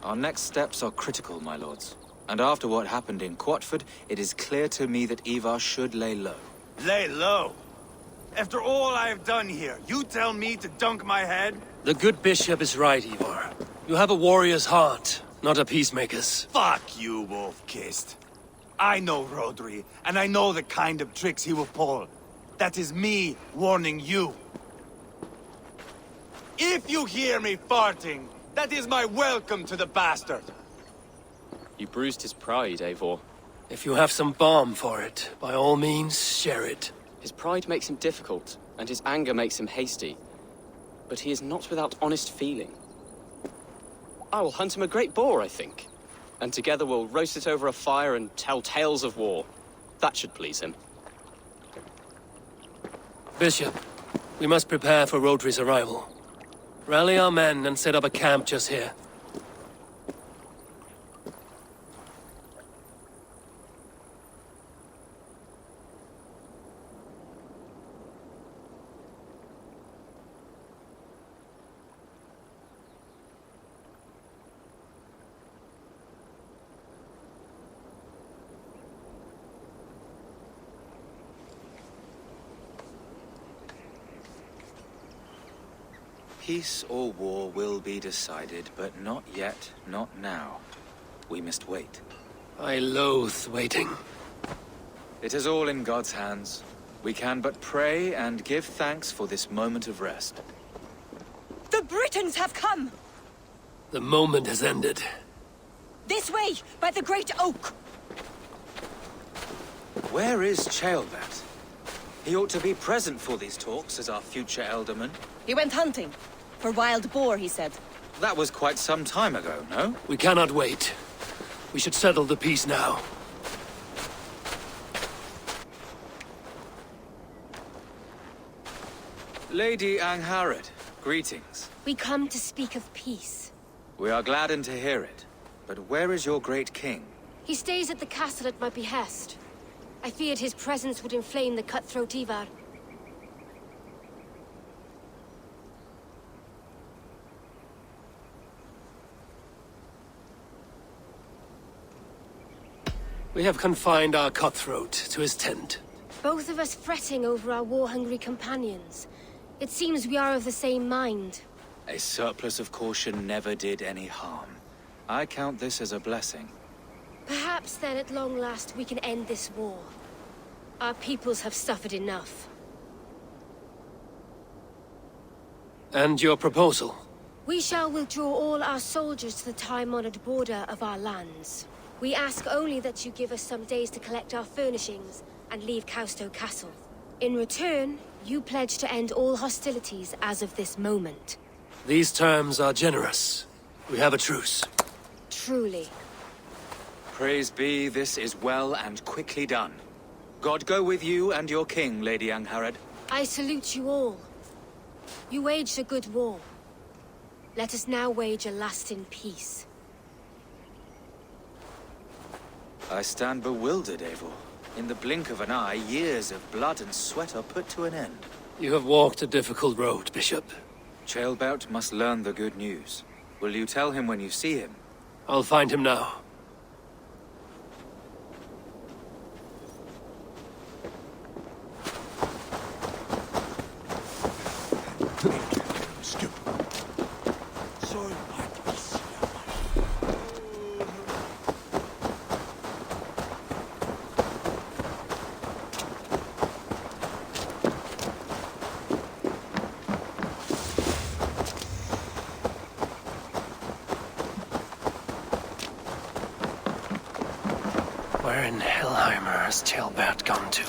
Our next steps are critical, my lords. And after what happened in Quatford, it is clear to me that Ivar should lay low. Lay low? After all I have done here, you tell me to dunk my head? The good bishop is right, Ivar. You have a warrior's heart, not a peacemaker's. Fuck you, wolf-kissed. I know Rodri, and I know the kind of tricks he will pull. That is me warning you. If you hear me farting, that is my welcome to the bastard. You bruised his pride, Eivor. If you have some balm for it, by all means, share it. His pride makes him difficult, and his anger makes him hasty. But he is not without honest feeling. I will hunt him a great boar, I think. And together we'll roast it over a fire and tell tales of war. That should please him. Bishop, we must prepare for Rodri's arrival. Rally our men and set up a camp just here. Peace or war will be decided, but not yet, not now. We must wait. I loathe waiting. It is all in God's hands. We can but pray and give thanks for this moment of rest. The Britons have come! The moment has ended. This way, by the Great Oak! Where is Ceolbert? He ought to be present for these talks as our future alderman. He went hunting. For wild boar, he said. That was quite some time ago, no? We cannot wait. We should settle the peace now. Lady Angharad, greetings. We come to speak of peace. We are gladdened to hear it. But where is your great king? He stays at the castle at my behest. I feared his presence would inflame the cutthroat Ivar. We have confined our cutthroat to his tent. Both of us fretting over our war-hungry companions. It seems we are of the same mind. A surplus of caution never did any harm. I count this as a blessing. Perhaps then at long last we can end this war. Our peoples have suffered enough. And your proposal? We shall withdraw all our soldiers to the time-honored border of our lands. We ask only that you give us some days to collect our furnishings and leave Causto Castle. In return, you pledge to end all hostilities as of this moment. These terms are generous. We have a truce. Truly. Praise be, this is well and quickly done. God go with you and your king, Lady Angharad. I salute you all. You waged a good war. Let us now wage a lasting peace. I stand bewildered, Eivor. In the blink of an eye, years of blood and sweat are put to an end. You have walked a difficult road, Bishop. Ceolbert must learn the good news. Will you tell him when you see him? I'll find him now. Where in Hellheimer has Tailbat gone to?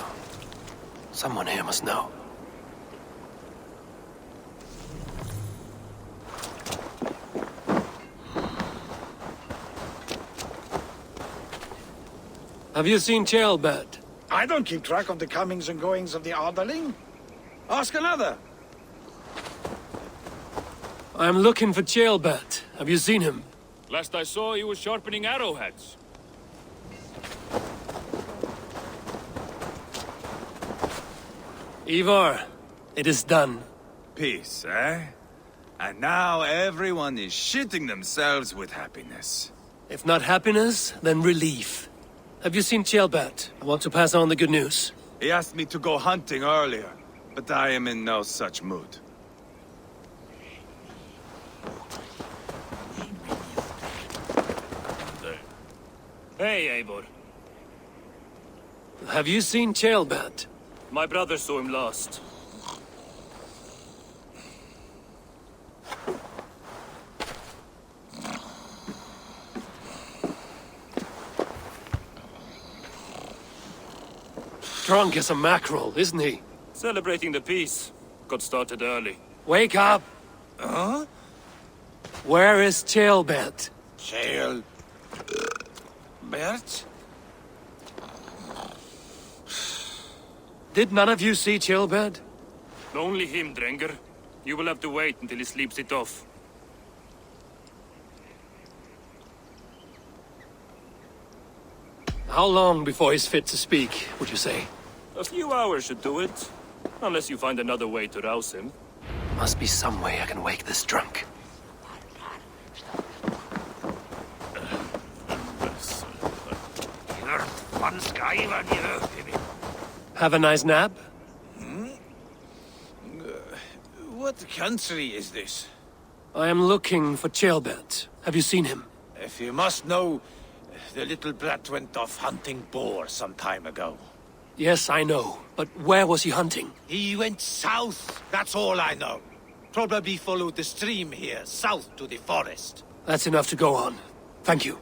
Someone here must know. Have you seen Tailbat? I don't keep track of the comings and goings of the Arderling. Ask another. I'm looking for Tailbat. Have you seen him? Last I saw, he was sharpening arrowheads. Ivar, it is done. Peace, eh? And now everyone is shitting themselves with happiness. If not happiness, then relief. Have you seen Tailbat? I want to pass on the good news. He asked me to go hunting earlier, but I am in no such mood. Hey, Eivor. Have you seen Tailbat? My brother saw him last. Drunk as a mackerel, isn't he? Celebrating the peace. Got started early. Wake up! Huh? Where is Tailbat? Bert? Did none of you see Tailbat? Only him, Drenger. You will have to wait until he sleeps it off. How long before he's fit to speak, would you say? A few hours should do it. Unless you find another way to rouse him. Must be some way I can wake this drunk. Have a nice nap? What country is this? I am looking for Tailbat. Have you seen him? If you must know, the little brat went off hunting boar some time ago. Yes, I know. But where was he hunting? He went south, that's all I know. Probably followed the stream here, south to the forest. That's enough to go on. Thank you.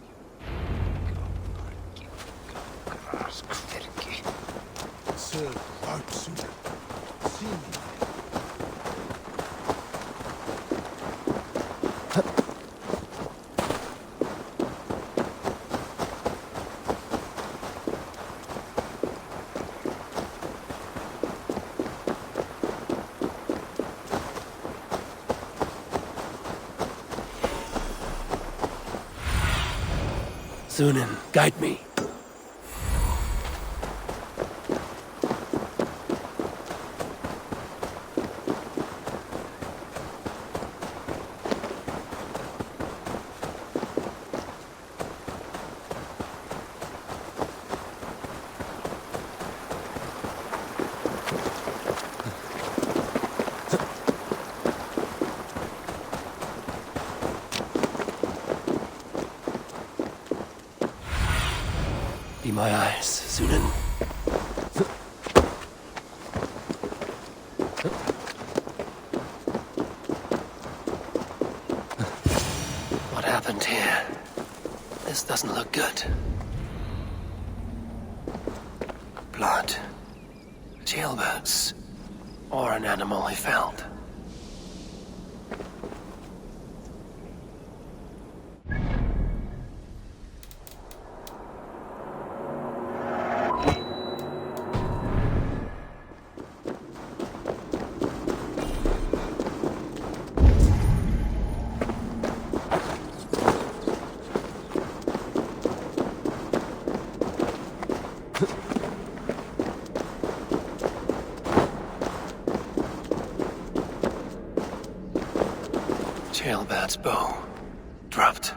Sunan, guide me. Be my eyes, Sunan. What happened here? This doesn't look good. Blood. Jailbirds. Or an animal he felled. Tailbat's bow. Dropped.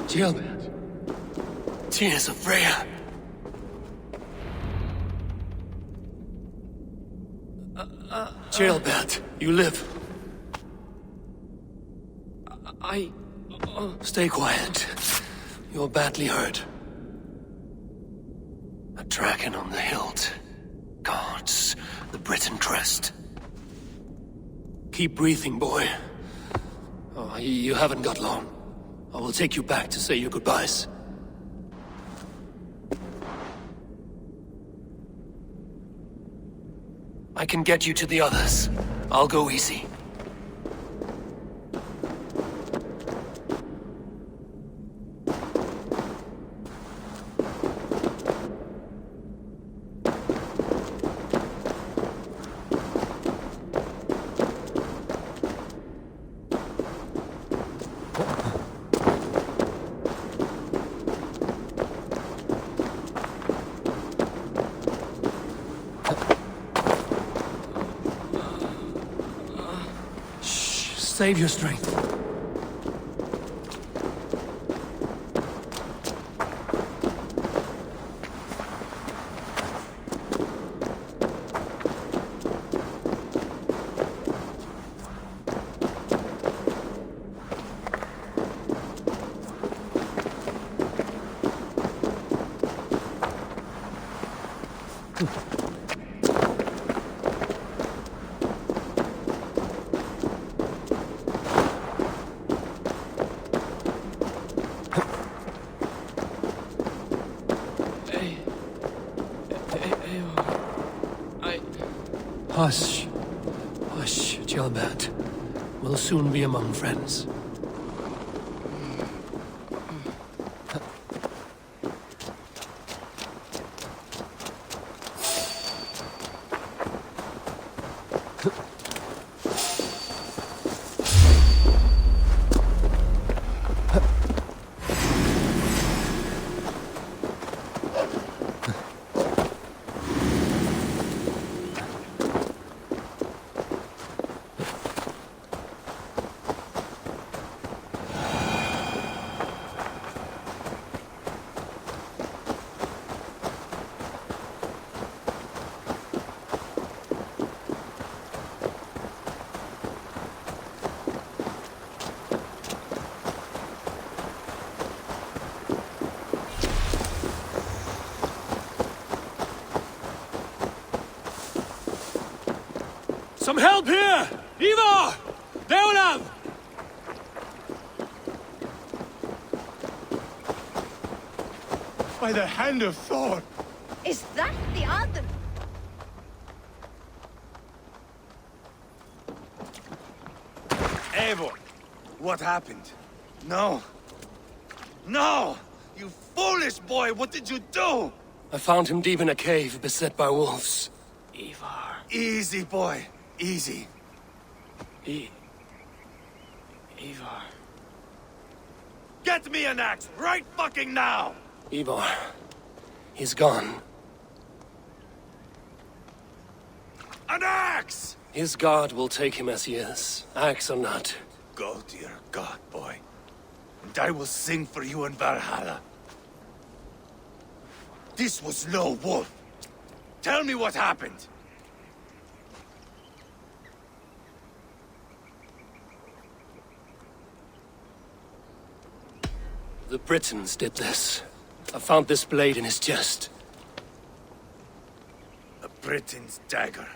Gilbert. Tears of Freya. Gilbert, you live. Stay quiet. You're badly hurt. A dragon on the hilt. Guards the Briton crest. Keep breathing, boy. Oh, you haven't got long. I will take you back to say your goodbyes. I can get you to the others. I'll go easy. Save your strength. Hush. Hush, Gilbert. We'll soon be among friends. Some help here! Ivar! Deolav! By the hand of Thor! Is that the other? Eivor, what happened? No. No! You foolish boy, what did you do? I found him deep in a cave, beset by wolves. Ivar. Easy, boy. Easy. Ivar. Get me an axe, right fucking now! Ivar. He's gone. An axe! His god will take him as he is, axe or not. Go to your god, boy. And I will sing for you in Valhalla. This was no wolf. Tell me what happened. The Britons did this. I found this blade in his chest. A Briton's dagger.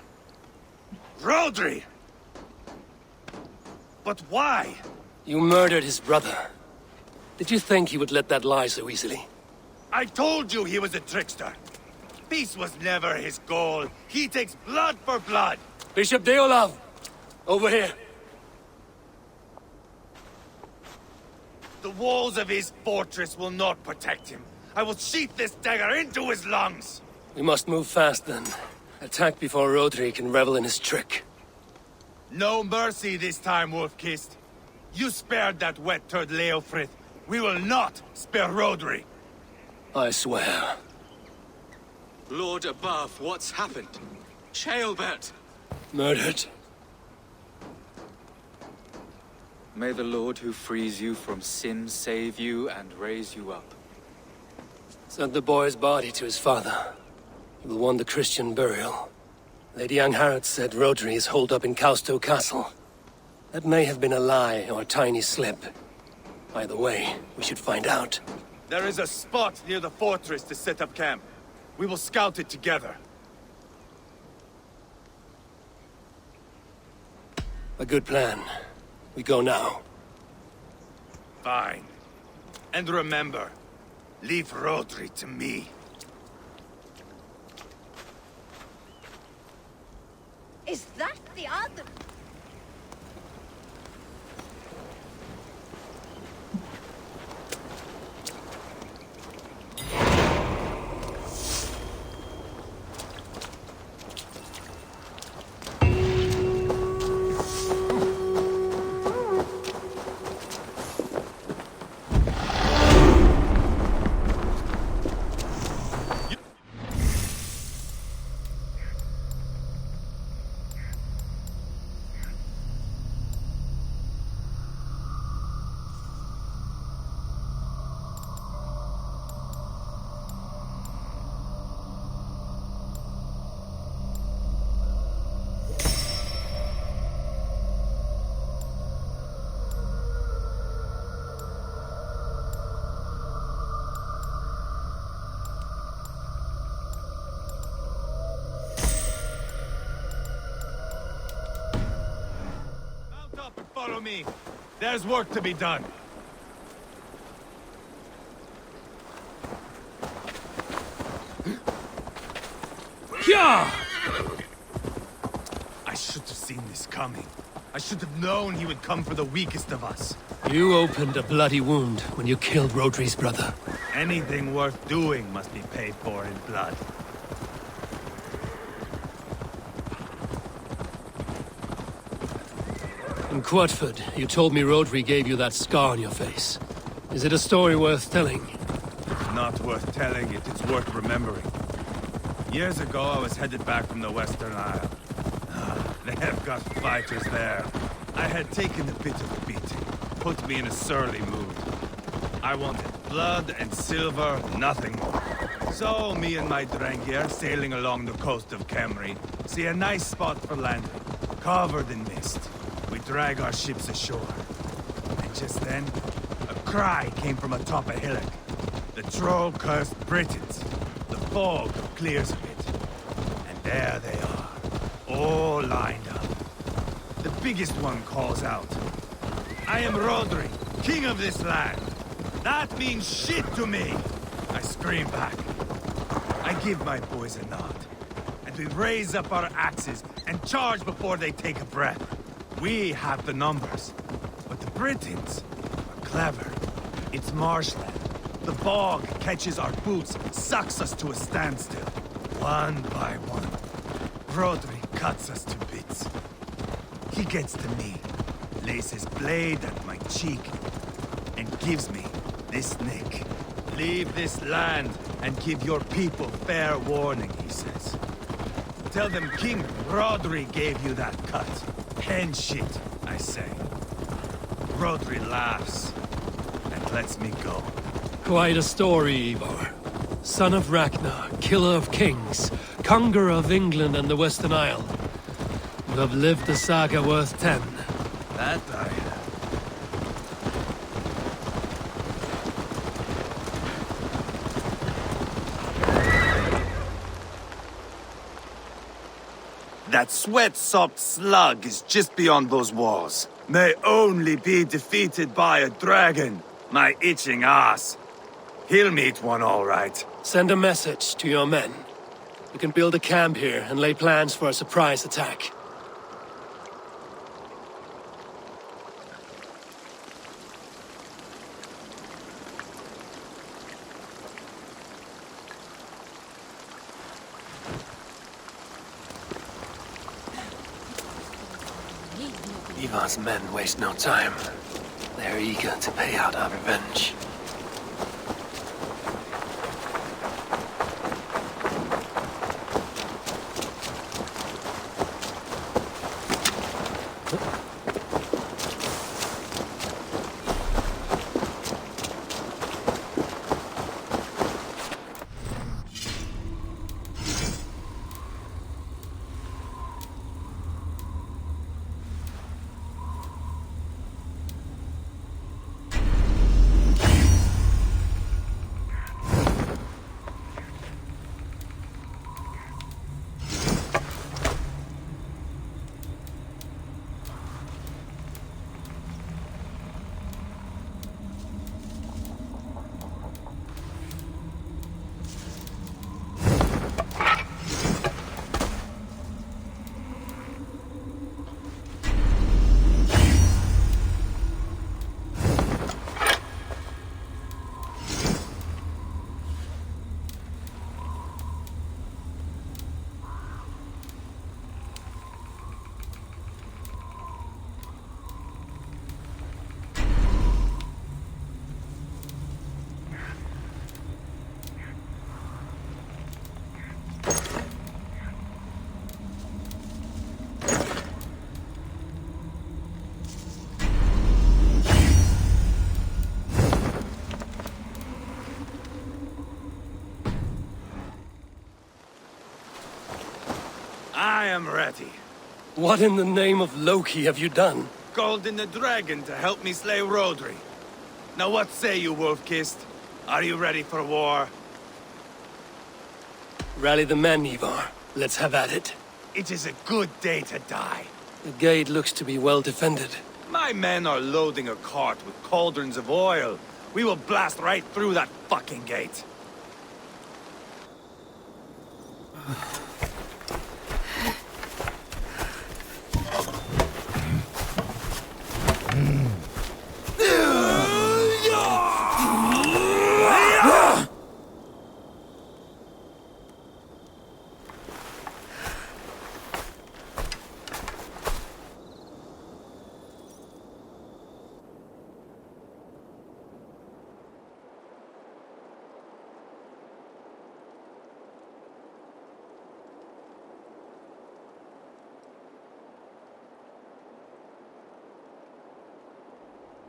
Rodri! But why? You murdered his brother. Did you think he would let that lie so easily? I told you he was a trickster. Peace was never his goal. He takes blood for blood. Bishop Deolav! Over here. The walls of his fortress will not protect him. I will sheath this dagger into his lungs. We must move fast then. Attack before Rodri can revel in his trick. No mercy this time, Wolf-Kissed. You spared that wet turd Leofrith. We will not spare Rodri. I swear. Lord above, what's happened? Ceolbert! Murdered. May the Lord who frees you from sin save you and raise you up. Sent the boy's body to his father. He will want the Christian burial. Lady Angharad said Rodri is holed up in Causto Castle. That may have been a lie or a tiny slip. Either way, we should find out. There is a spot near the fortress to set up camp. We will scout it together. A good plan. We go now. Fine. And remember, leave Rodri to me. Is that the other? Follow me. There's work to be done. Yeah! I should have seen this coming. I should have known he would come for the weakest of us. You opened a bloody wound when you killed Rodri's brother. Anything worth doing must be paid for in blood. In Quatford, you told me Rodri gave you that scar on your face. Is it a story worth telling? If not worth telling, it is worth remembering. Years ago, I was headed back from the Western Isle. They have got fighters there. I had taken a bit of a beating, put me in a surly mood. I wanted blood and silver, nothing more. So, me and my Drengir, sailing along the coast of Kemri, see a nice spot for landing, covered in mist. We drag our ships ashore. And just then, a cry came from atop a hillock. The troll-cursed Britons. The fog clears a bit. And there they are, all lined up. The biggest one calls out, "I am Rodri, king of this land. That means shit to me!" I scream back. I give my boys a nod. And we raise up our axes and charge before they take a breath. We have the numbers, but the Britons are clever. It's marshland. The bog catches our boots, sucks us to a standstill. One by one, Rodri cuts us to bits. He gets to me, lays his blade at my cheek, and gives me this nick. Leave this land and give your people fair warning, he says. Tell them King Rodri gave you that cut. Hen shit, I say. Rodri laughs and lets me go. Quite a story, Ivar. Son of Ragnar, killer of kings, conqueror of England and the Western Isle. You have lived a saga worth 10. That I have. That sweat-soaked slug is just beyond those walls. May only be defeated by a dragon. My itching ass. He'll meet one all right. Send a message to your men. We can build a camp here and lay plans for a surprise attack. Ivar's men waste no time. They're eager to pay out our revenge. I am ready. What in the name of Loki have you done? Called in the dragon to help me slay Rodri. Now what say you, Wolf-Kissed? Are you ready for war? Rally the men, Ivar. Let's have at it. It is a good day to die. The gate looks to be well defended. My men are loading a cart with cauldrons of oil. We will blast right through that fucking gate.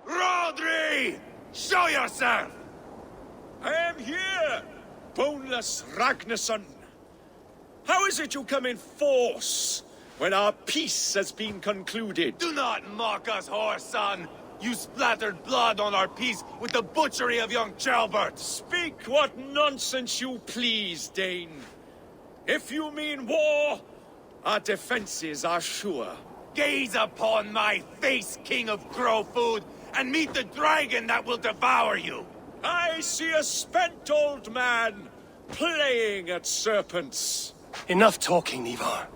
Rodri! Show yourself! I am here, boneless Ragnarsson. How is it you come in force when our peace has been concluded? Do not mock us, whoreson! You splattered blood on our peace with the butchery of young Chalbert! Speak what nonsense you please, Dane. If you mean war, our defenses are sure. Gaze upon my face, King of Crow Food, and meet the dragon that will devour you! I see a spent old man playing at serpents. Enough talking, Ivar.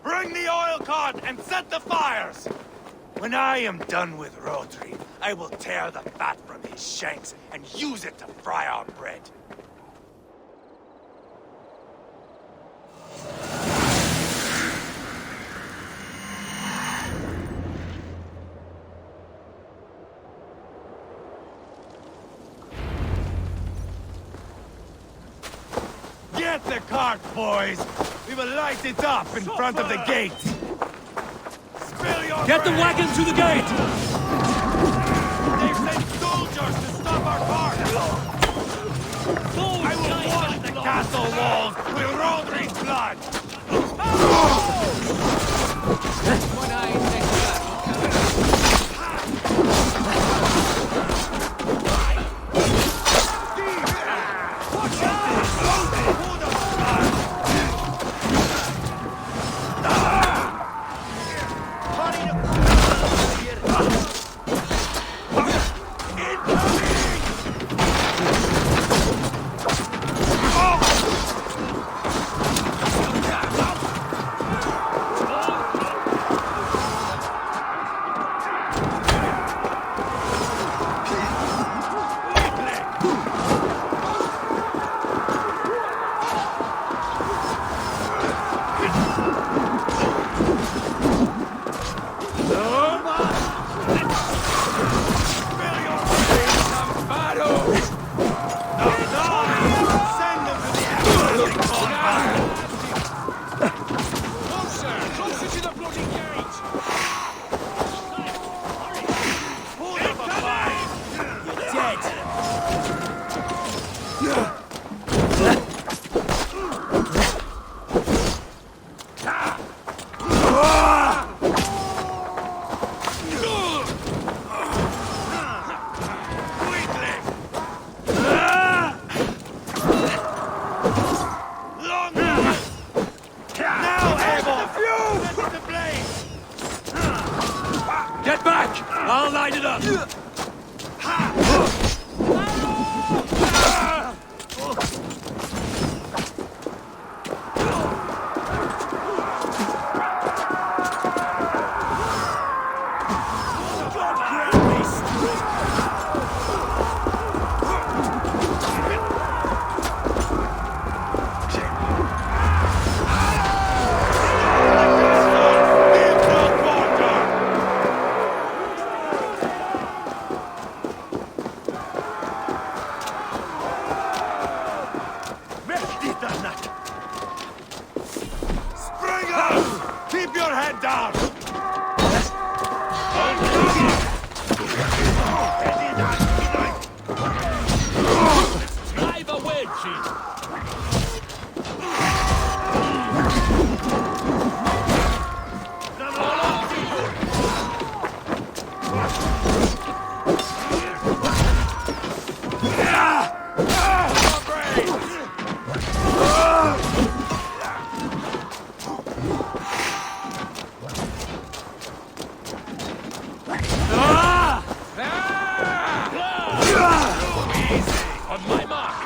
Bring the oil cart and set the fires! When I am done with Rodri, I will tear the fat from his shanks and use it to fry our bread. Get the cart, boys! We will light it up in front of the gate! Spill your Get the bread. wagon to the gate! They've sent soldiers to stop our cart! I will wash the castle walls with Rodri's blood! On my mark.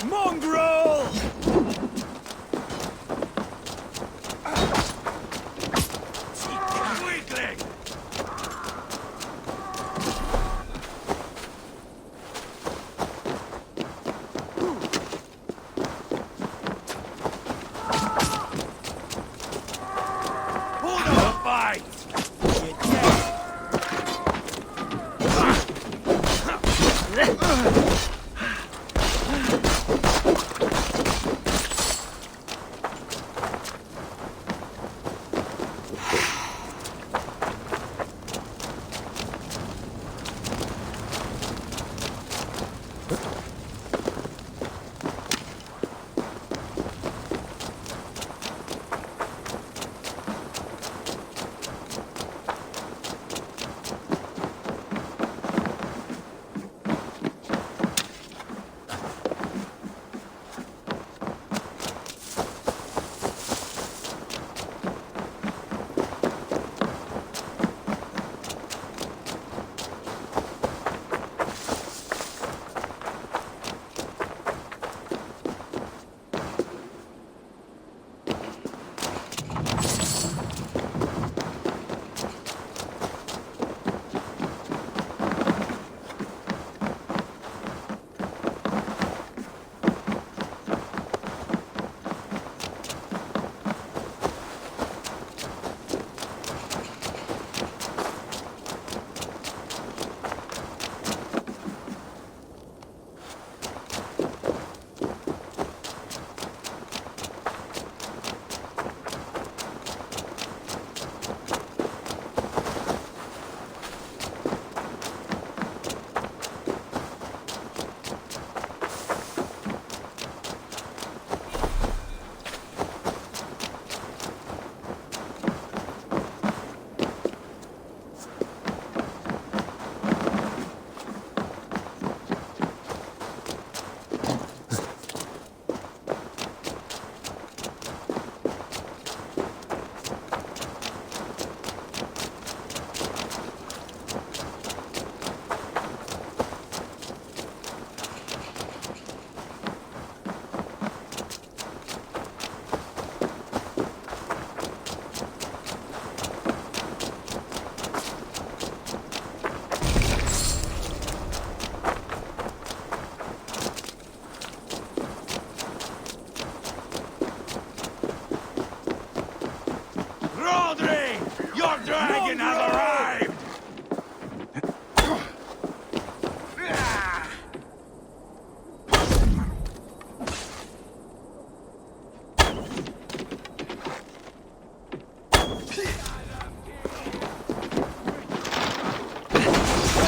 Mongrel!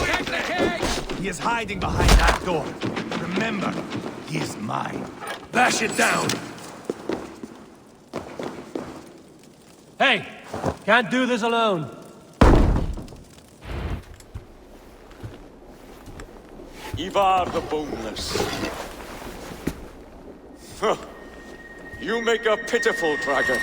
Weakling! He is hiding behind that door. Remember, he is mine. Bash it down! Hey! Can't do this alone. Ivar the Boneless. Huh. You make a pitiful dragon.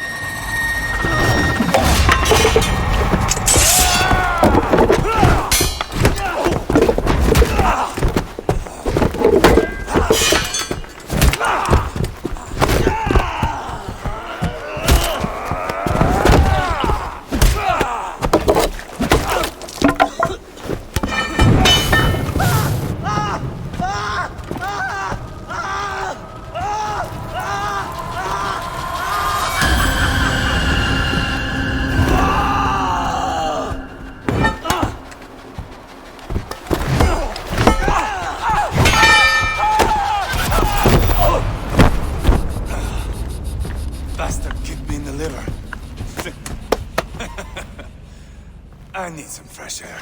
I need some fresh air.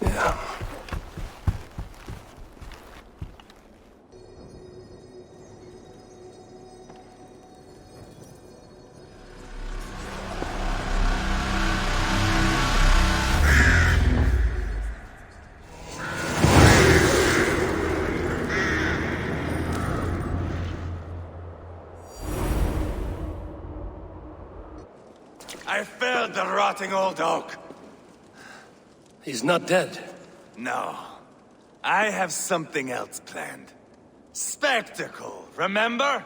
Yeah. I felled the rotting old oak. He's not dead. No. I have something else planned. Spectacle, remember?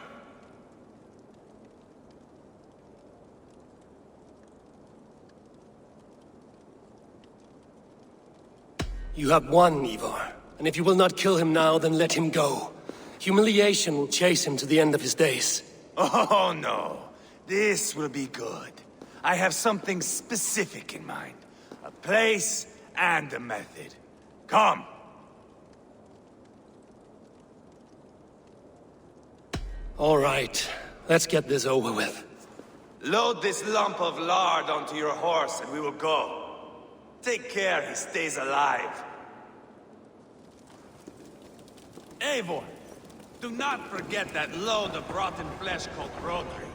You have won, Ivar. And if you will not kill him now, then let him go. Humiliation will chase him to the end of his days. Oh no, this will be good. I have something specific in mind. A place and a method. Come! All right, let's get this over with. Load this lump of lard onto your horse and we will go. Take care he stays alive. Eivor, do not forget that load of rotten flesh called Rodri.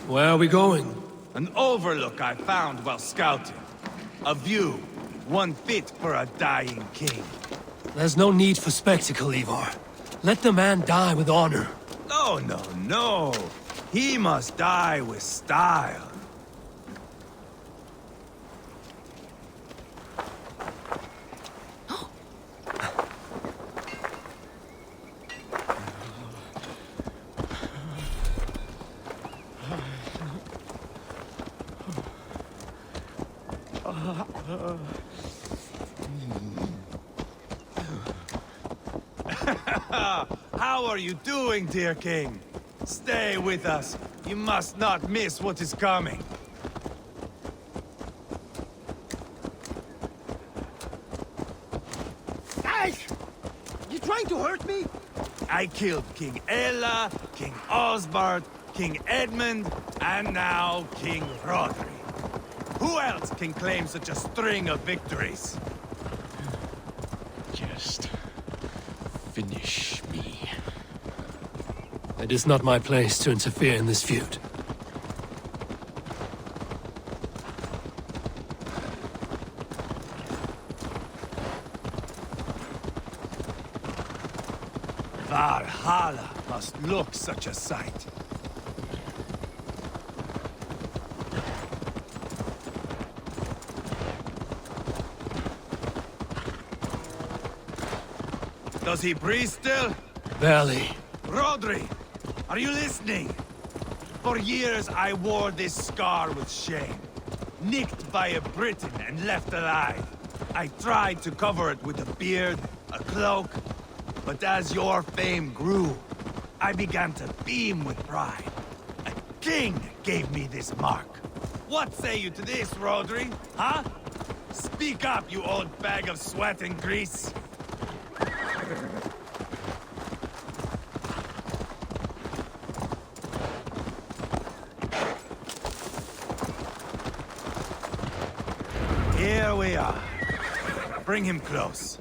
Where are we going? An overlook I found while scouting. A view, one fit for a dying king. There's no need for spectacle, Ivar. Let the man die with honor. No, no, no. He must die with style. How are you doing, dear king? Stay with us. You must not miss what is coming. Hey! You trying to hurt me? I killed King Ella, King Osbert, King Edmund, and now King Rodri. Who else can claim such a string of victories? Just finish me. It is not my place to interfere in this feud. Valhalla must look such a sight. Does he breathe still? Barely. Rodri, are you listening? For years I wore this scar with shame. Nicked by a Briton and left alive. I tried to cover it with a beard, a cloak, but as your fame grew, I began to beam with pride. A king gave me this mark. What say you to this, Rodri? Huh? Speak up, you old bag of sweat and grease. Here we are. Bring him close.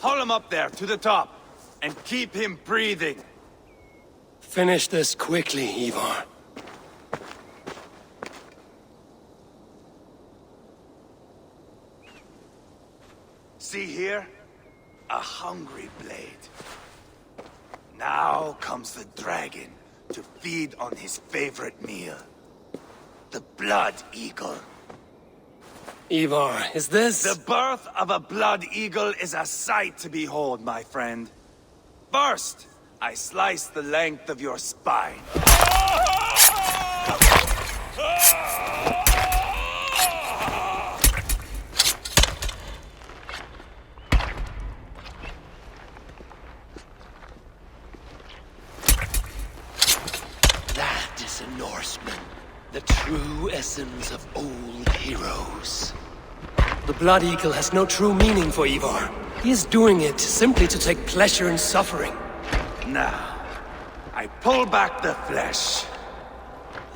Haul him up there, to the top, and keep him breathing. Finish this quickly, Ivar. See here? A hungry blade. Now comes the dragon to feed on his favorite meal. The blood eagle. Ivar, is this... The birth of a blood eagle is a sight to behold, my friend. First, I slice the length of your spine. That is a Norseman. The true essence of old heroes. The Blood Eagle has no true meaning for Ivar. He is doing it simply to take pleasure in suffering. Now, I pull back the flesh.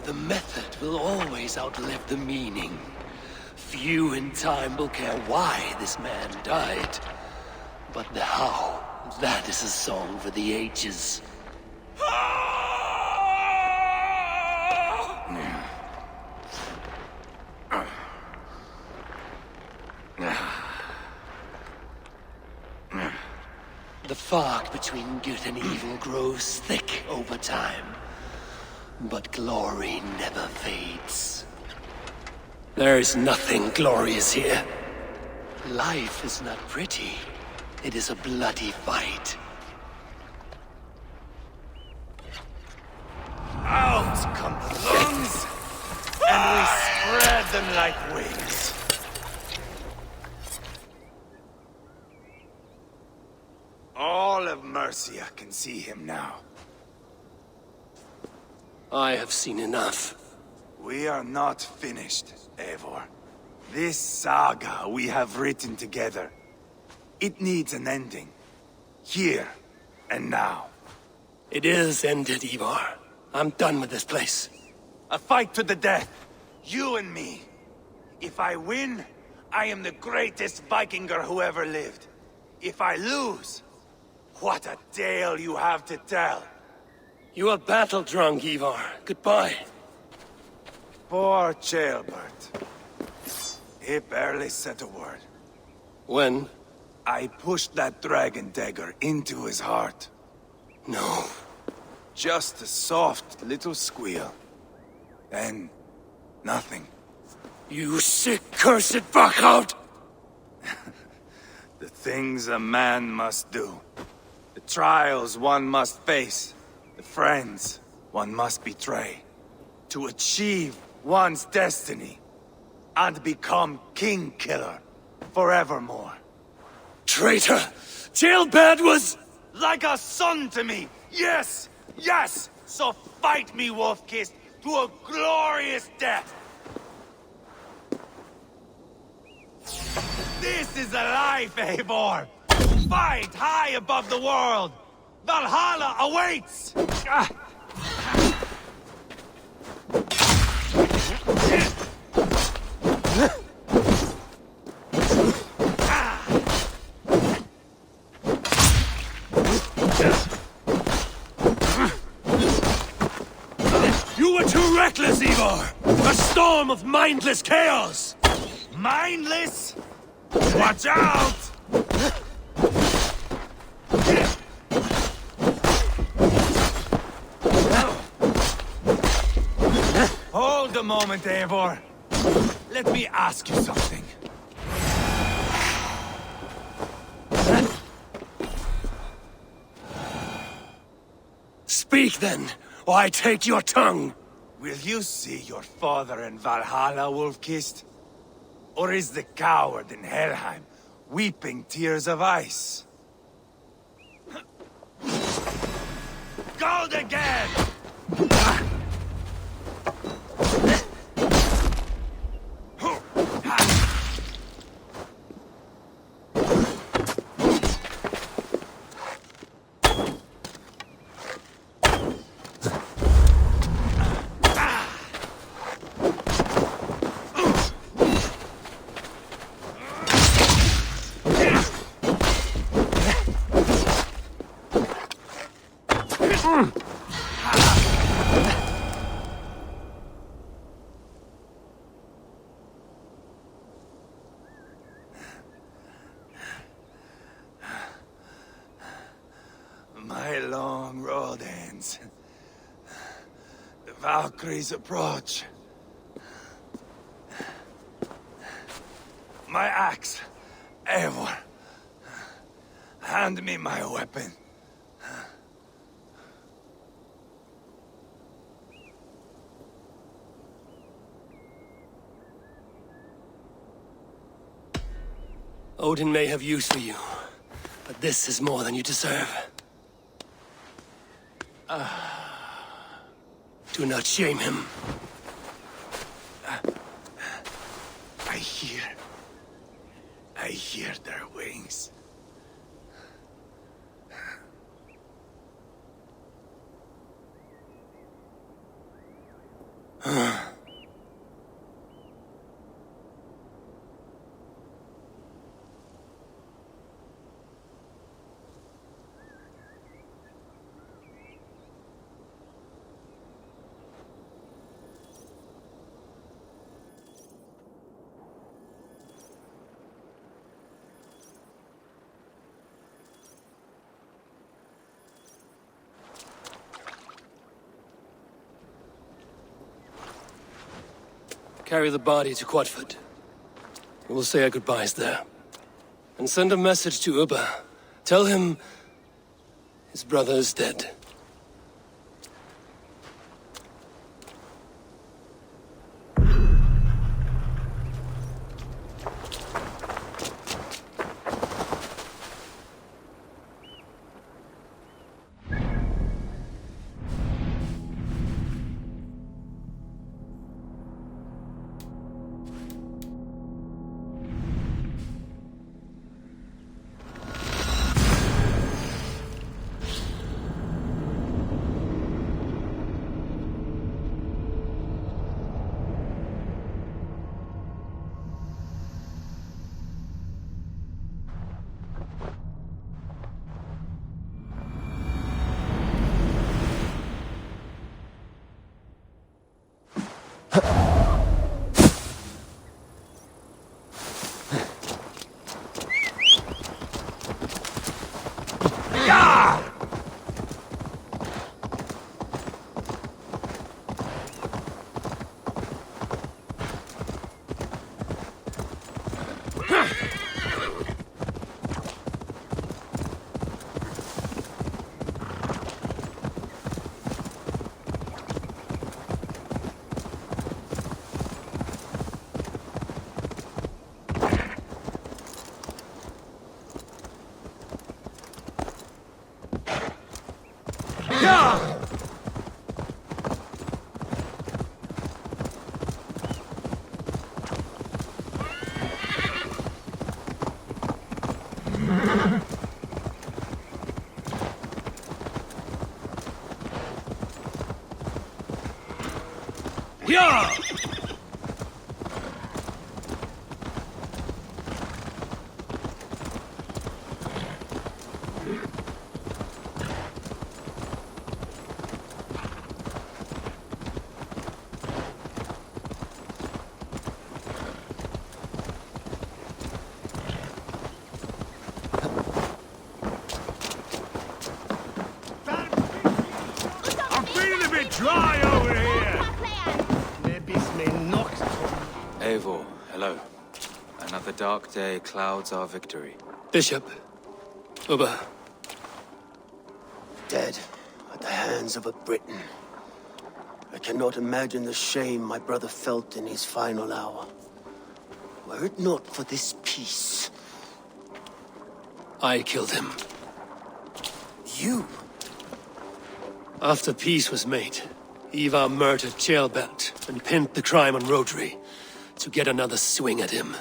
The method will always outlive the meaning. Few in time will care why this man died. But the how, that is a song for the ages. The fog between good and evil grows thick over time. But glory never fades. There is nothing glorious here. Life is not pretty. It is a bloody fight. Out come the lungs, and we spread them like wings. All of Mercia can see him now. I have seen enough. We are not finished, Eivor. This saga we have written together, it needs an ending. Here and now. It is ended, Ivar. I'm done with this place. A fight to the death. You and me. If I win, I am the greatest Vikinger who ever lived. If I lose, what a tale you have to tell. You are battle-drunk, Ivar. Goodbye. Poor Ceolbert. He barely said a word. When? I pushed that dragon dagger into his heart. No. Just a soft little squeal. Then, nothing. You sick, cursed fuck-out! The things a man must do. The trials one must face. The friends one must betray. To achieve one's destiny. And become king-killer forevermore. Traitor! Ceolbert was... Like a son to me! Yes! Yes! So fight me, Wolf-Kissed, to a glorious death! This is a life, Eivor! Fight high above the world! Valhalla awaits! You were too reckless, Ivar! A storm of mindless chaos! Mindless? Watch out! Hold a moment, Eivor. Let me ask you something. Speak then, or I take your tongue! Will you see your father in Valhalla, Wolf-Kissed? Or is the coward in Helheim weeping tears of ice? Gold again! winds. The Valkyries approach. My axe, Eivor. Hand me my weapon. Odin may have use for you, but this is more than you deserve. Do not shame him. I hear their wings. Carry the body to Quadford. We'll say our goodbyes there. And send a message to Ubba. Tell him his brother is dead. Dry over here! Maybe me knocked. Eivor, hello. Another dark day clouds our victory. Bishop. Ubba. Dead at the hands of a Briton. I cannot imagine the shame my brother felt in his final hour. Were it not for this peace. I killed him. You? After peace was made, Ivar murdered Ceolbert and pinned the crime on Rodri to get another swing at him.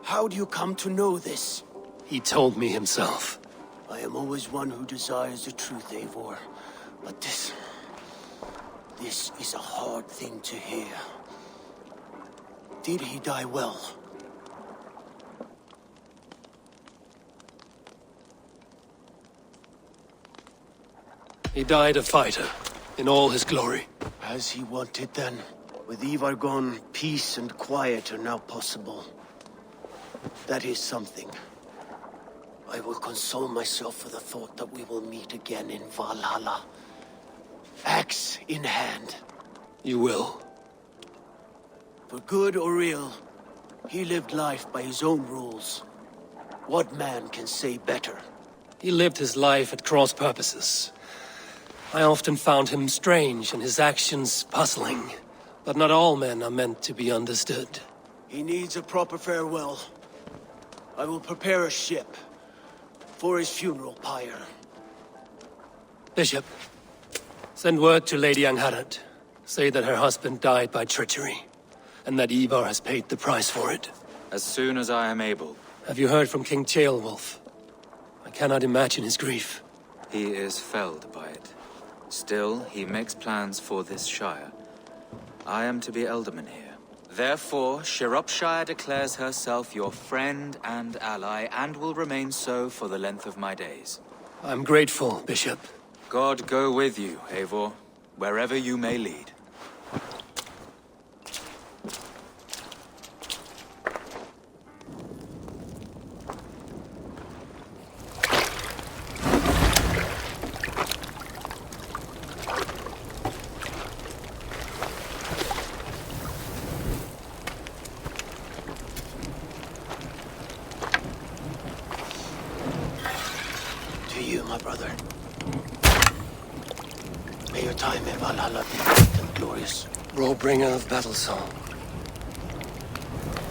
How do you come to know this? He told me himself. I am always one who desires the truth, Eivor. But this is a hard thing to hear. Did he die well? He died a fighter, in all his glory. As he wanted then. With Ivar gone, peace and quiet are now possible. That is something. I will console myself for the thought that we will meet again in Valhalla. Axe in hand. You will. For good or ill, he lived life by his own rules. What man can say better? He lived his life at cross purposes. I often found him strange and his actions puzzling. But not all men are meant to be understood. He needs a proper farewell. I will prepare a ship for his funeral pyre. Bishop, send word to Lady Angharad. Say that her husband died by treachery, and that Ivar has paid the price for it. As soon as I am able. Have you heard from King Ceolwulf? I cannot imagine his grief. He is felled by it. Still, he makes plans for this shire. I am to be Elderman here. Therefore, Sciropescire declares herself your friend and ally, and will remain so for the length of my days. I'm grateful, Bishop. God go with you, Eivor, wherever you may lead. To you, my brother. May your time in Valhalla be great and glorious. Roll-bringer of battle song.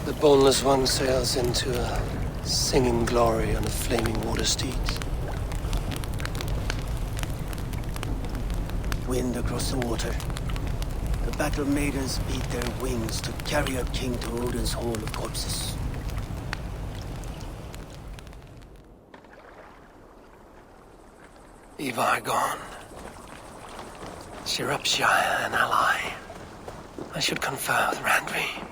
The boneless one sails into a singing glory on a flaming water steed. Wind across the water. The battle maidens beat their wings to carry our king to Odin's hall of corpses. Ivar gone. Sciropescire an ally. I should confer with Randvi.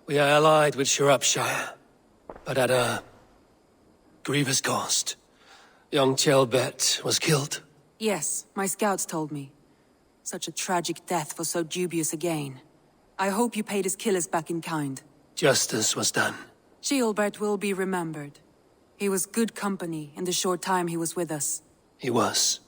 We are allied with Sciropescire, but at a grievous cost. Young Ceolbert was killed. Yes, my scouts told me. Such a tragic death for so dubious a gain. I hope you paid his killers back in kind. Justice was done. Ceolbert will be remembered. He was good company in the short time he was with us. He was.